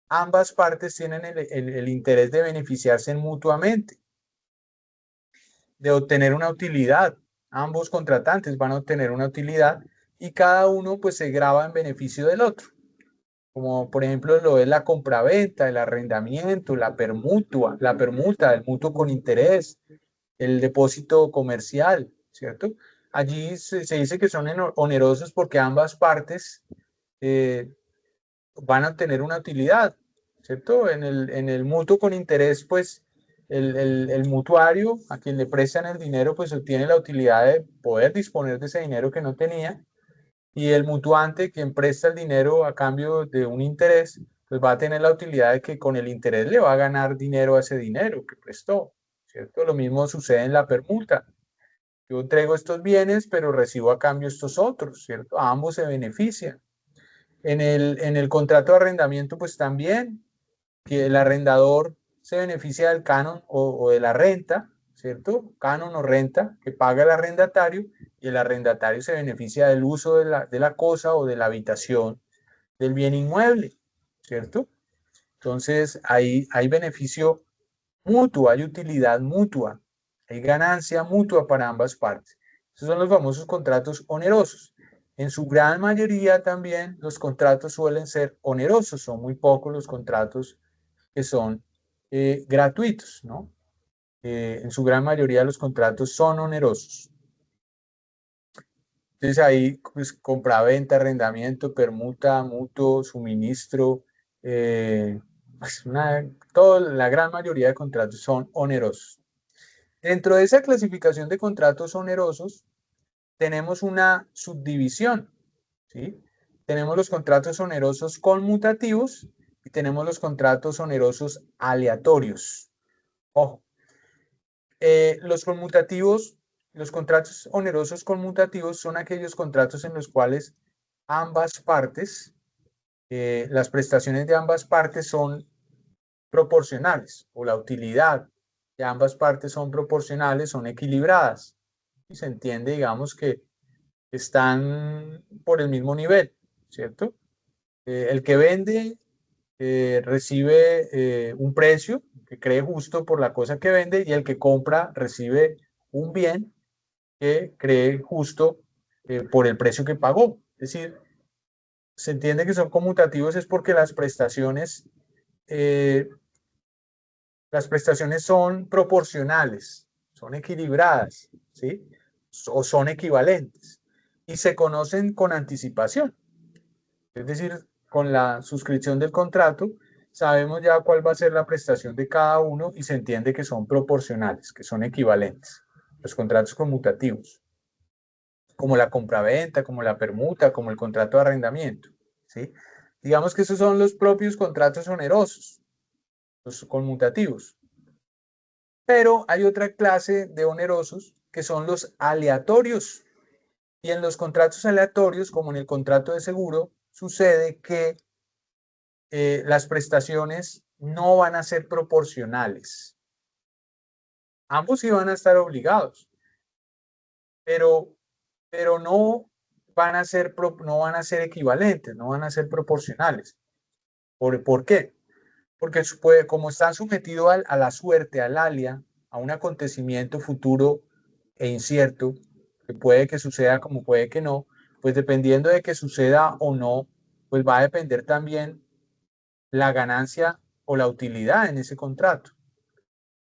ambas partes tienen el interés de beneficiarse mutuamente, de obtener una utilidad. Ambos contratantes van a obtener una utilidad y cada uno pues se grava en beneficio del otro. Como por ejemplo lo es la compraventa, el arrendamiento, la permuta, el mutuo con interés, el depósito comercial, ¿cierto? Allí se dice que son onerosos porque ambas partes eh, van a obtener una utilidad, ¿cierto? En el mutuo con interés, pues el mutuario a quien le prestan el dinero, pues obtiene la utilidad de poder disponer de ese dinero que no tenía, y el mutuante, quien presta el dinero a cambio de un interés, pues va a tener la utilidad de que con el interés le va a ganar dinero a ese dinero que prestó, ¿cierto? Lo mismo sucede en la permuta. Yo entrego estos bienes, pero recibo a cambio estos otros, ¿cierto? A ambos se benefician. En el contrato de arrendamiento, pues también, que el arrendador se beneficia del canon o de la renta, ¿cierto? Canon o renta que paga el arrendatario, y el arrendatario se beneficia del uso de la cosa o de la habitación del bien inmueble, ¿cierto? Entonces, hay beneficio mutuo, hay utilidad mutua, hay ganancia mutua para ambas partes. Esos son los famosos contratos onerosos. En su gran mayoría también los contratos suelen ser onerosos, son muy pocos los contratos que son gratuitos, ¿no? En su gran mayoría los contratos son onerosos. Entonces ahí, pues, compraventa, arrendamiento, permuta, mutuo, suministro, pues la gran mayoría de contratos son onerosos. Dentro de esa clasificación de contratos onerosos, tenemos una subdivisión, ¿sí? Tenemos los contratos onerosos conmutativos y tenemos los contratos onerosos aleatorios. Ojo, los conmutativos, los contratos onerosos conmutativos son aquellos contratos en los cuales ambas partes, las prestaciones de ambas partes son proporcionales, o la utilidad de ambas partes son proporcionales, son equilibradas. Y se entiende, digamos, que están por el mismo nivel, ¿cierto? El que vende recibe un precio que cree justo por la cosa que vende, y el que compra recibe un bien que cree justo por el precio que pagó. Es decir, se entiende que son conmutativos es porque eh, las prestaciones son proporcionales, son equilibradas, ¿sí? O son equivalentes y se conocen con anticipación. Es decir, con la suscripción del contrato, sabemos ya cuál va a ser la prestación de cada uno y se entiende que son proporcionales, que son equivalentes. Los contratos conmutativos, como la compraventa, como la permuta, como el contrato de arrendamiento, ¿sí? Digamos que esos son los propios contratos onerosos, los conmutativos. Pero hay otra clase de onerosos que son los aleatorios. Y en los contratos aleatorios, como en el contrato de seguro, sucede que las prestaciones no van a ser proporcionales. Ambos sí van a estar obligados, pero, pero no no van a ser equivalentes, no van a ser proporcionales. ¿Por qué? Porque como están sometidos a la suerte, al alia, a un acontecimiento futuro e incierto, que puede que suceda como puede que no, pues dependiendo de que suceda o no, pues va a depender también la ganancia o la utilidad en ese contrato.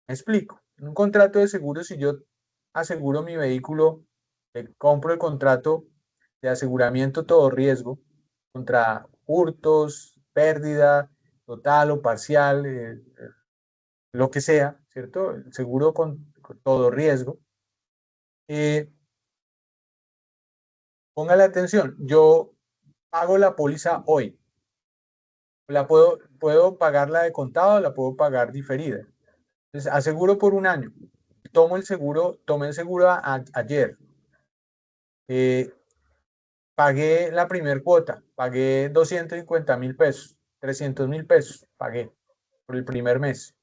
Me explico. En un contrato de seguro, si yo aseguro mi vehículo, compro el contrato de aseguramiento todo riesgo contra hurtos, pérdida total o parcial, lo que sea, ¿cierto? El seguro con todo riesgo. Póngale atención, yo pago la póliza hoy. Puedo pagarla de contado, la puedo pagar diferida. Entonces, aseguro por un año. Tomé el seguro ayer. Eh, Pagué la primer cuota, pagué 250.000 pesos, 300.000 pesos, pagué por el primer mes.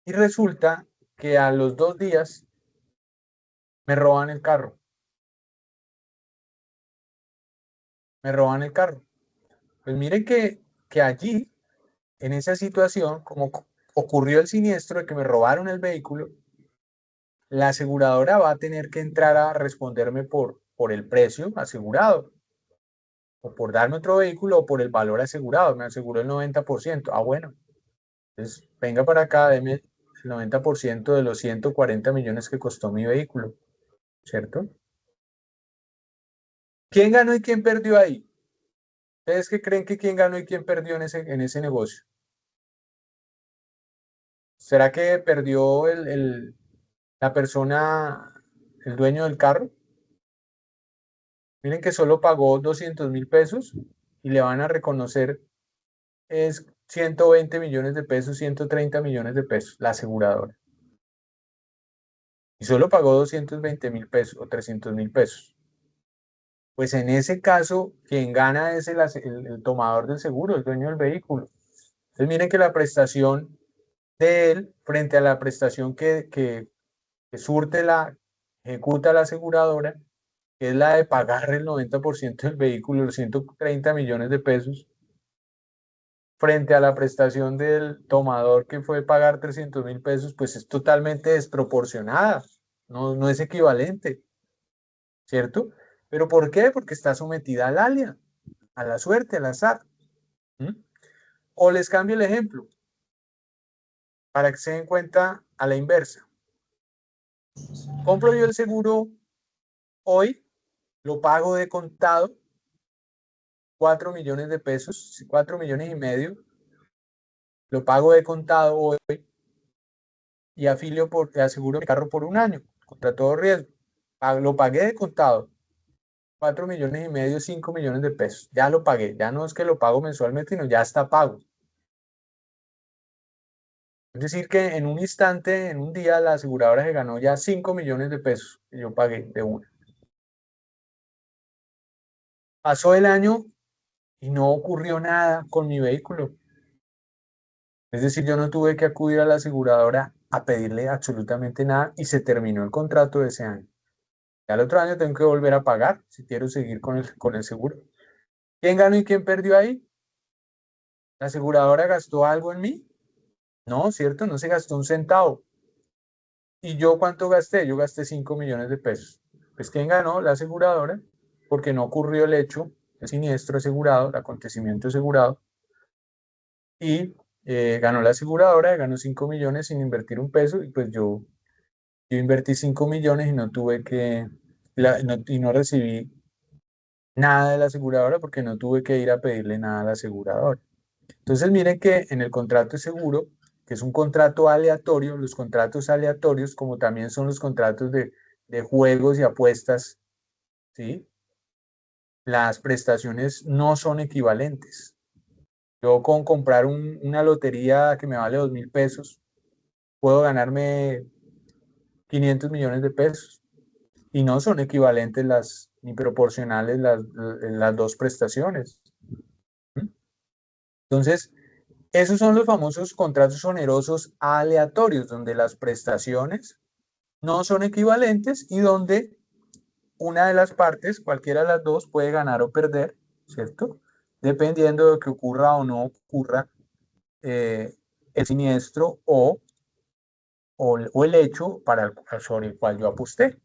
Y resulta que a los 2 días me roban el carro. Me roban el carro. Pues miren que allí, en esa situación, como ocurrió el siniestro de que me robaron el vehículo, la aseguradora va a tener que entrar a responderme por el precio asegurado, o por darme otro vehículo, o por el valor asegurado. Me aseguró el 90%. Ah, bueno. Entonces, venga para acá, deme el 90% de los 140 millones que costó mi vehículo, ¿cierto? ¿Quién ganó y quién perdió ahí? ¿Ustedes qué creen que quién ganó y quién perdió en ese negocio? ¿Será que perdió la persona, el dueño del carro? Miren que solo pagó 200.000 pesos y le van a reconocer es 120 millones de pesos, 130 millones de pesos, la aseguradora. Y solo pagó 220.000 pesos o 300.000 pesos. Pues en ese caso, quien gana es el tomador del seguro, el dueño del vehículo. Entonces miren que la prestación de él frente a la prestación que ejecuta la aseguradora, que es la de pagar el 90% del vehículo, los 130 millones de pesos, frente a la prestación del tomador que fue pagar 300.000 pesos, pues es totalmente desproporcionada, no es equivalente, ¿cierto? ¿Pero por qué? Porque está sometida al alia, a la suerte, al azar. ¿Mm? O les cambio el ejemplo para que se den cuenta a la inversa. Compro yo el seguro hoy, lo pago de contado, 4 millones de pesos, 4 millones y medio, lo pago de contado hoy, y aseguro mi carro por un año, contra todo riesgo. Lo pagué de contado, 4,5 millones, 5 millones de pesos. Ya lo pagué, ya no es que lo pago mensualmente, sino ya está pago. Es decir, que en un instante, en un día, la aseguradora se ganó ya 5 millones de pesos que yo pagué de una. Pasó el año y no ocurrió nada con mi vehículo. Es decir, yo no tuve que acudir a la aseguradora a pedirle absolutamente nada y se terminó el contrato de ese año. Ya el otro año tengo que volver a pagar si quiero seguir con el seguro. ¿Quién ganó y quién perdió ahí? ¿La aseguradora gastó algo en mí? No, ¿cierto? No se gastó un centavo. ¿Y yo cuánto gasté? Yo gasté 5 millones de pesos. Pues ¿quién ganó? La aseguradora, porque no ocurrió el hecho, el siniestro asegurado, el acontecimiento asegurado, y ganó la aseguradora, ganó 5 millones sin invertir un peso, y pues yo invertí 5 millones y no tuve que, y no recibí nada de la aseguradora porque no tuve que ir a pedirle nada a la aseguradora. Entonces miren que en el contrato de seguro, que es un contrato aleatorio, los contratos aleatorios, como también son los contratos de juegos y apuestas, ¿sí? Las prestaciones no son equivalentes. Yo con comprar una lotería que me vale 2.000 pesos, puedo ganarme 500 millones de pesos y no son equivalentes ni proporcionales las dos prestaciones. Entonces, esos son los famosos contratos onerosos aleatorios, donde las prestaciones no son equivalentes y donde una de las partes, cualquiera de las dos, puede ganar o perder, ¿cierto? Dependiendo de que ocurra o no ocurra el siniestro o el hecho sobre el cual yo aposté,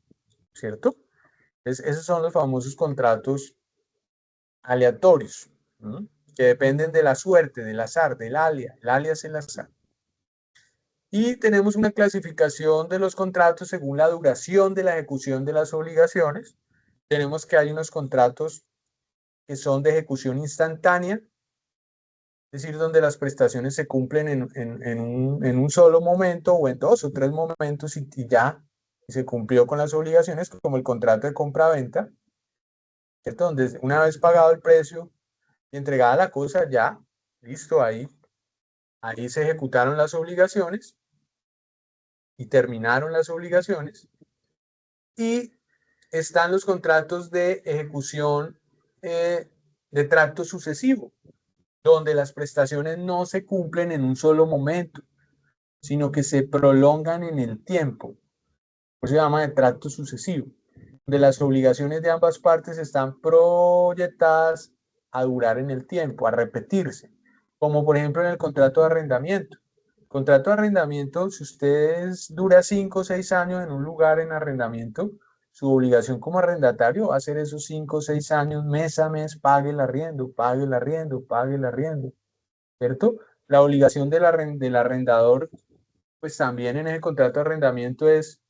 ¿cierto? Entonces, esos son los famosos contratos aleatorios, ¿no? Que dependen de la suerte, del azar, del alias. El alias es el azar. Y tenemos una clasificación de los contratos según la duración de la ejecución de las obligaciones. Tenemos que hay unos contratos que son de ejecución instantánea, es decir, donde las prestaciones se cumplen en un solo momento o en 2 o 3 momentos y ya se cumplió con las obligaciones, como el contrato de compra-venta, ¿cierto? Donde una vez pagado el precio y entregada la cosa, ya, listo, ahí se ejecutaron las obligaciones y terminaron las obligaciones. Y están los contratos de ejecución de tracto sucesivo, donde las prestaciones no se cumplen en un solo momento, sino que se prolongan en el tiempo. Por eso se llama de tracto sucesivo, donde las obligaciones de ambas partes están proyectadas a durar en el tiempo, a repetirse, como por ejemplo en el contrato de arrendamiento. Contrato de arrendamiento, si usted dura 5 o 6 años en un lugar en arrendamiento, su obligación como arrendatario va a ser esos 5 o 6 años, mes a mes, pague el arriendo, pague el arriendo, pague el arriendo, ¿cierto? La obligación del arrendador, pues también en ese contrato de arrendamiento es,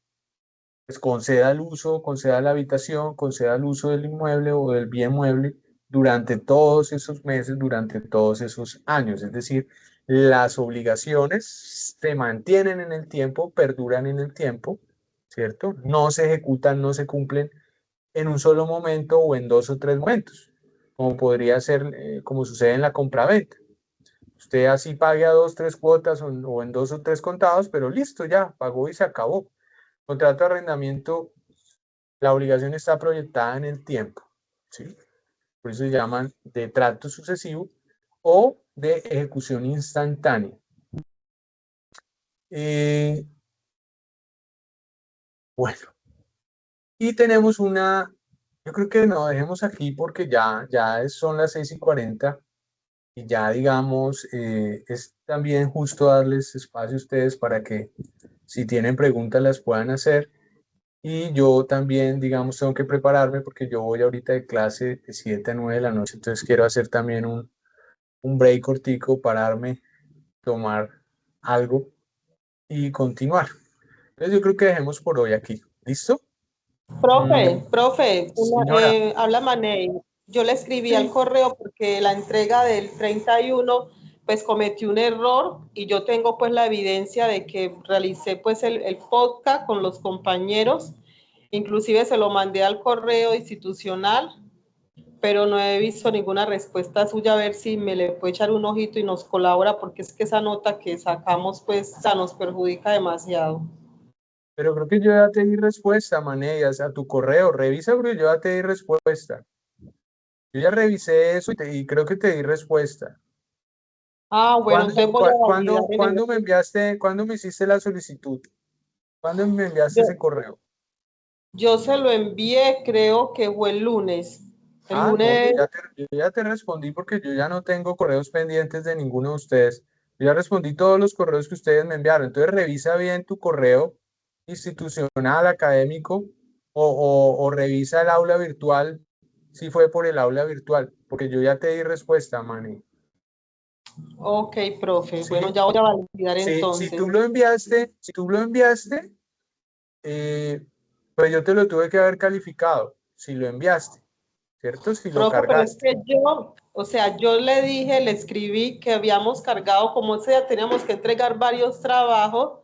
pues conceda el uso, conceda la habitación, conceda el uso del inmueble o del bien mueble durante todos esos meses, durante todos esos años. Es decir, las obligaciones se mantienen en el tiempo, perduran en el tiempo, ¿cierto? No se ejecutan, no se cumplen en un solo momento o en 2 o 3 momentos, como podría ser, como sucede en la compraventa. Usted así pague a 2, 3 cuotas o en 2 o 3 contados, pero listo, ya, pagó y se acabó. Contrato de arrendamiento, la obligación está proyectada en el tiempo, ¿sí? Por eso se llaman de trato sucesivo o de ejecución instantánea. Bueno, y tenemos yo creo que no dejemos aquí porque ya son las 6:40 y ya digamos, es también justo darles espacio a ustedes para que si tienen preguntas las puedan hacer. Y yo también, digamos, tengo que prepararme porque yo voy ahorita de clase de 7 a 9 de la noche, entonces quiero hacer también un break cortico, pararme, tomar algo y continuar. Entonces yo creo que dejemos por hoy aquí. ¿Listo? Profe, Señora, habla Manei. Yo le escribí al sí, correo porque la entrega del 31 pues cometí un error y yo tengo pues la evidencia de que realicé pues el podcast con los compañeros, inclusive se lo mandé al correo institucional, pero no he visto ninguna respuesta suya, a ver si me le puede echar un ojito y nos colabora, porque es que esa nota que sacamos pues nos perjudica demasiado. Pero creo que yo ya te di respuesta, Manellas, a tu correo. Revisa, porque yo ya te di respuesta. Yo ya revisé eso y creo que te di respuesta. Ah, bueno, entonces voy a validar en ¿Cuándo me enviaste, cuándo me hiciste la solicitud? ¿Cuándo me enviaste ese correo? Yo se lo envié, creo que fue el lunes. El No, lunes. yo ya te respondí porque yo ya no tengo correos pendientes de ninguno de ustedes. Yo ya respondí todos los correos que ustedes me enviaron. Entonces revisa bien tu correo institucional, académico, o revisa el aula virtual, si fue por el aula virtual, porque yo ya te di respuesta, Manny. Ok, profe. ¿Sí? Bueno, ya voy a validar entonces. Si tú lo enviaste, pues yo te lo tuve que haber calificado, si lo enviaste, ¿cierto? Si lo Profe, pero es cargaste. que yo, o sea, yo le dije, le escribí que habíamos cargado, como ese día teníamos que entregar varios trabajos,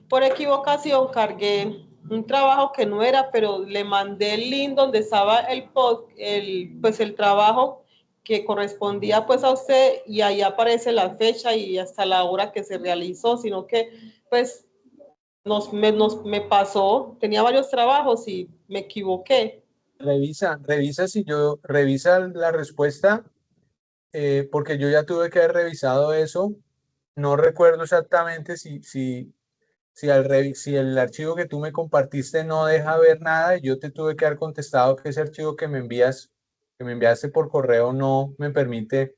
por equivocación cargué un trabajo que no era, pero le mandé el link donde estaba pues el trabajo que correspondía pues a usted, y ahí aparece la fecha y hasta la hora que se realizó, sino que pues me pasó, tenía varios trabajos y me equivoqué. Revisa la respuesta, porque yo ya tuve que haber revisado eso. No recuerdo exactamente si el archivo que tú me compartiste no deja ver nada, y yo te tuve que haber contestado que ese archivo que me enviaste por correo no me permite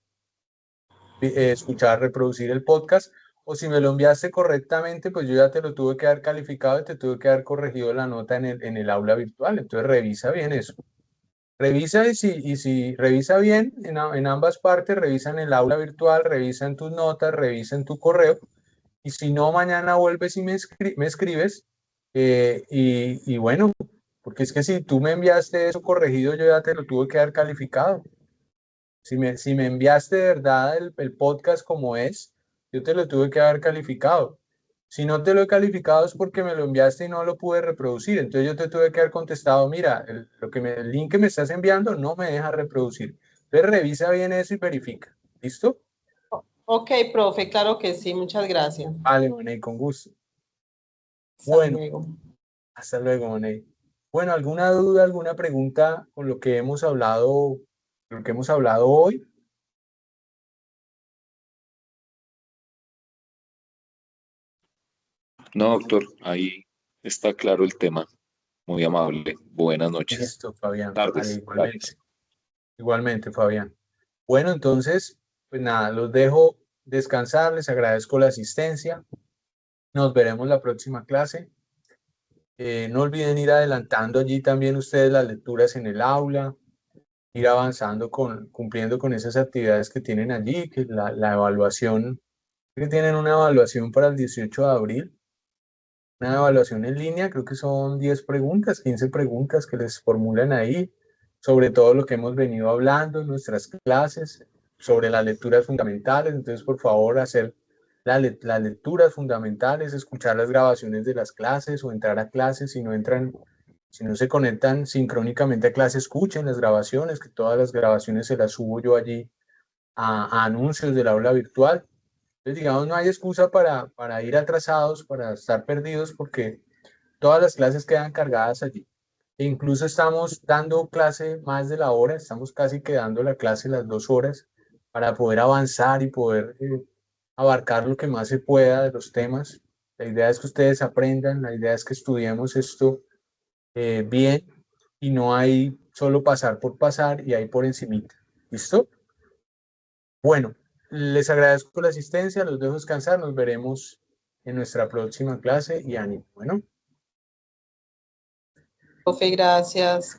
escuchar, reproducir el podcast, o si me lo enviaste correctamente, pues yo ya te lo tuve que haber calificado y te tuve que haber corregido la nota en el aula virtual. Entonces revisa bien eso. Revisa y si revisa bien en ambas partes, revisa en el aula virtual, revisa en tus notas, revisa en tu correo, y si no, mañana vuelves y me escribes, y bueno, porque es que si tú me enviaste eso corregido, yo ya te lo tuve que haber calificado. Si me enviaste de verdad el podcast como es, yo te lo tuve que haber calificado. Si no te lo he calificado es porque me lo enviaste y no lo pude reproducir. Entonces yo te tuve que haber contestado, mira, el link que me estás enviando no me deja reproducir. Entonces revisa bien eso y verifica. ¿Listo? Ok, profe, claro que sí, muchas gracias. Vale, Monet, con gusto. Hasta Bueno, luego. hasta luego, Monet. Bueno, ¿alguna duda, alguna pregunta con lo que hemos hablado hoy? No, doctor, ahí está claro el tema. Muy amable. Buenas noches. Listo, Fabián. Vale, Tardes. igualmente. Igualmente, Fabián. Bueno, entonces, pues nada, los dejo descansar, les agradezco la asistencia. Nos veremos la próxima clase. No olviden ir adelantando allí también ustedes las lecturas en el aula, ir avanzando cumpliendo con esas actividades que tienen allí, que la evaluación, que tienen una evaluación para el 18 de abril, una evaluación en línea, creo que son 10 preguntas, 15 preguntas que les formulan ahí, sobre todo lo que hemos venido hablando en nuestras clases, sobre las lecturas fundamentales. Entonces, por favor, hacer las lecturas fundamentales, escuchar las grabaciones de las clases o entrar a clases. Si no se conectan sincrónicamente a clase, escuchen las grabaciones, que todas las grabaciones se las subo yo allí a anuncios del aula virtual. Entonces, digamos, no hay excusa para ir atrasados, para estar perdidos, porque todas las clases quedan cargadas allí. E incluso estamos dando clase más de la hora, estamos casi quedando la clase las 2 horas para poder avanzar y poder abarcar lo que más se pueda de los temas. La idea es que ustedes aprendan, la idea es que estudiemos esto bien, y no hay solo pasar por pasar y ahí por encimita. ¿Listo? Bueno, les agradezco la asistencia, los dejo descansar, nos veremos en nuestra próxima clase y ánimo. Bueno. Profe, gracias.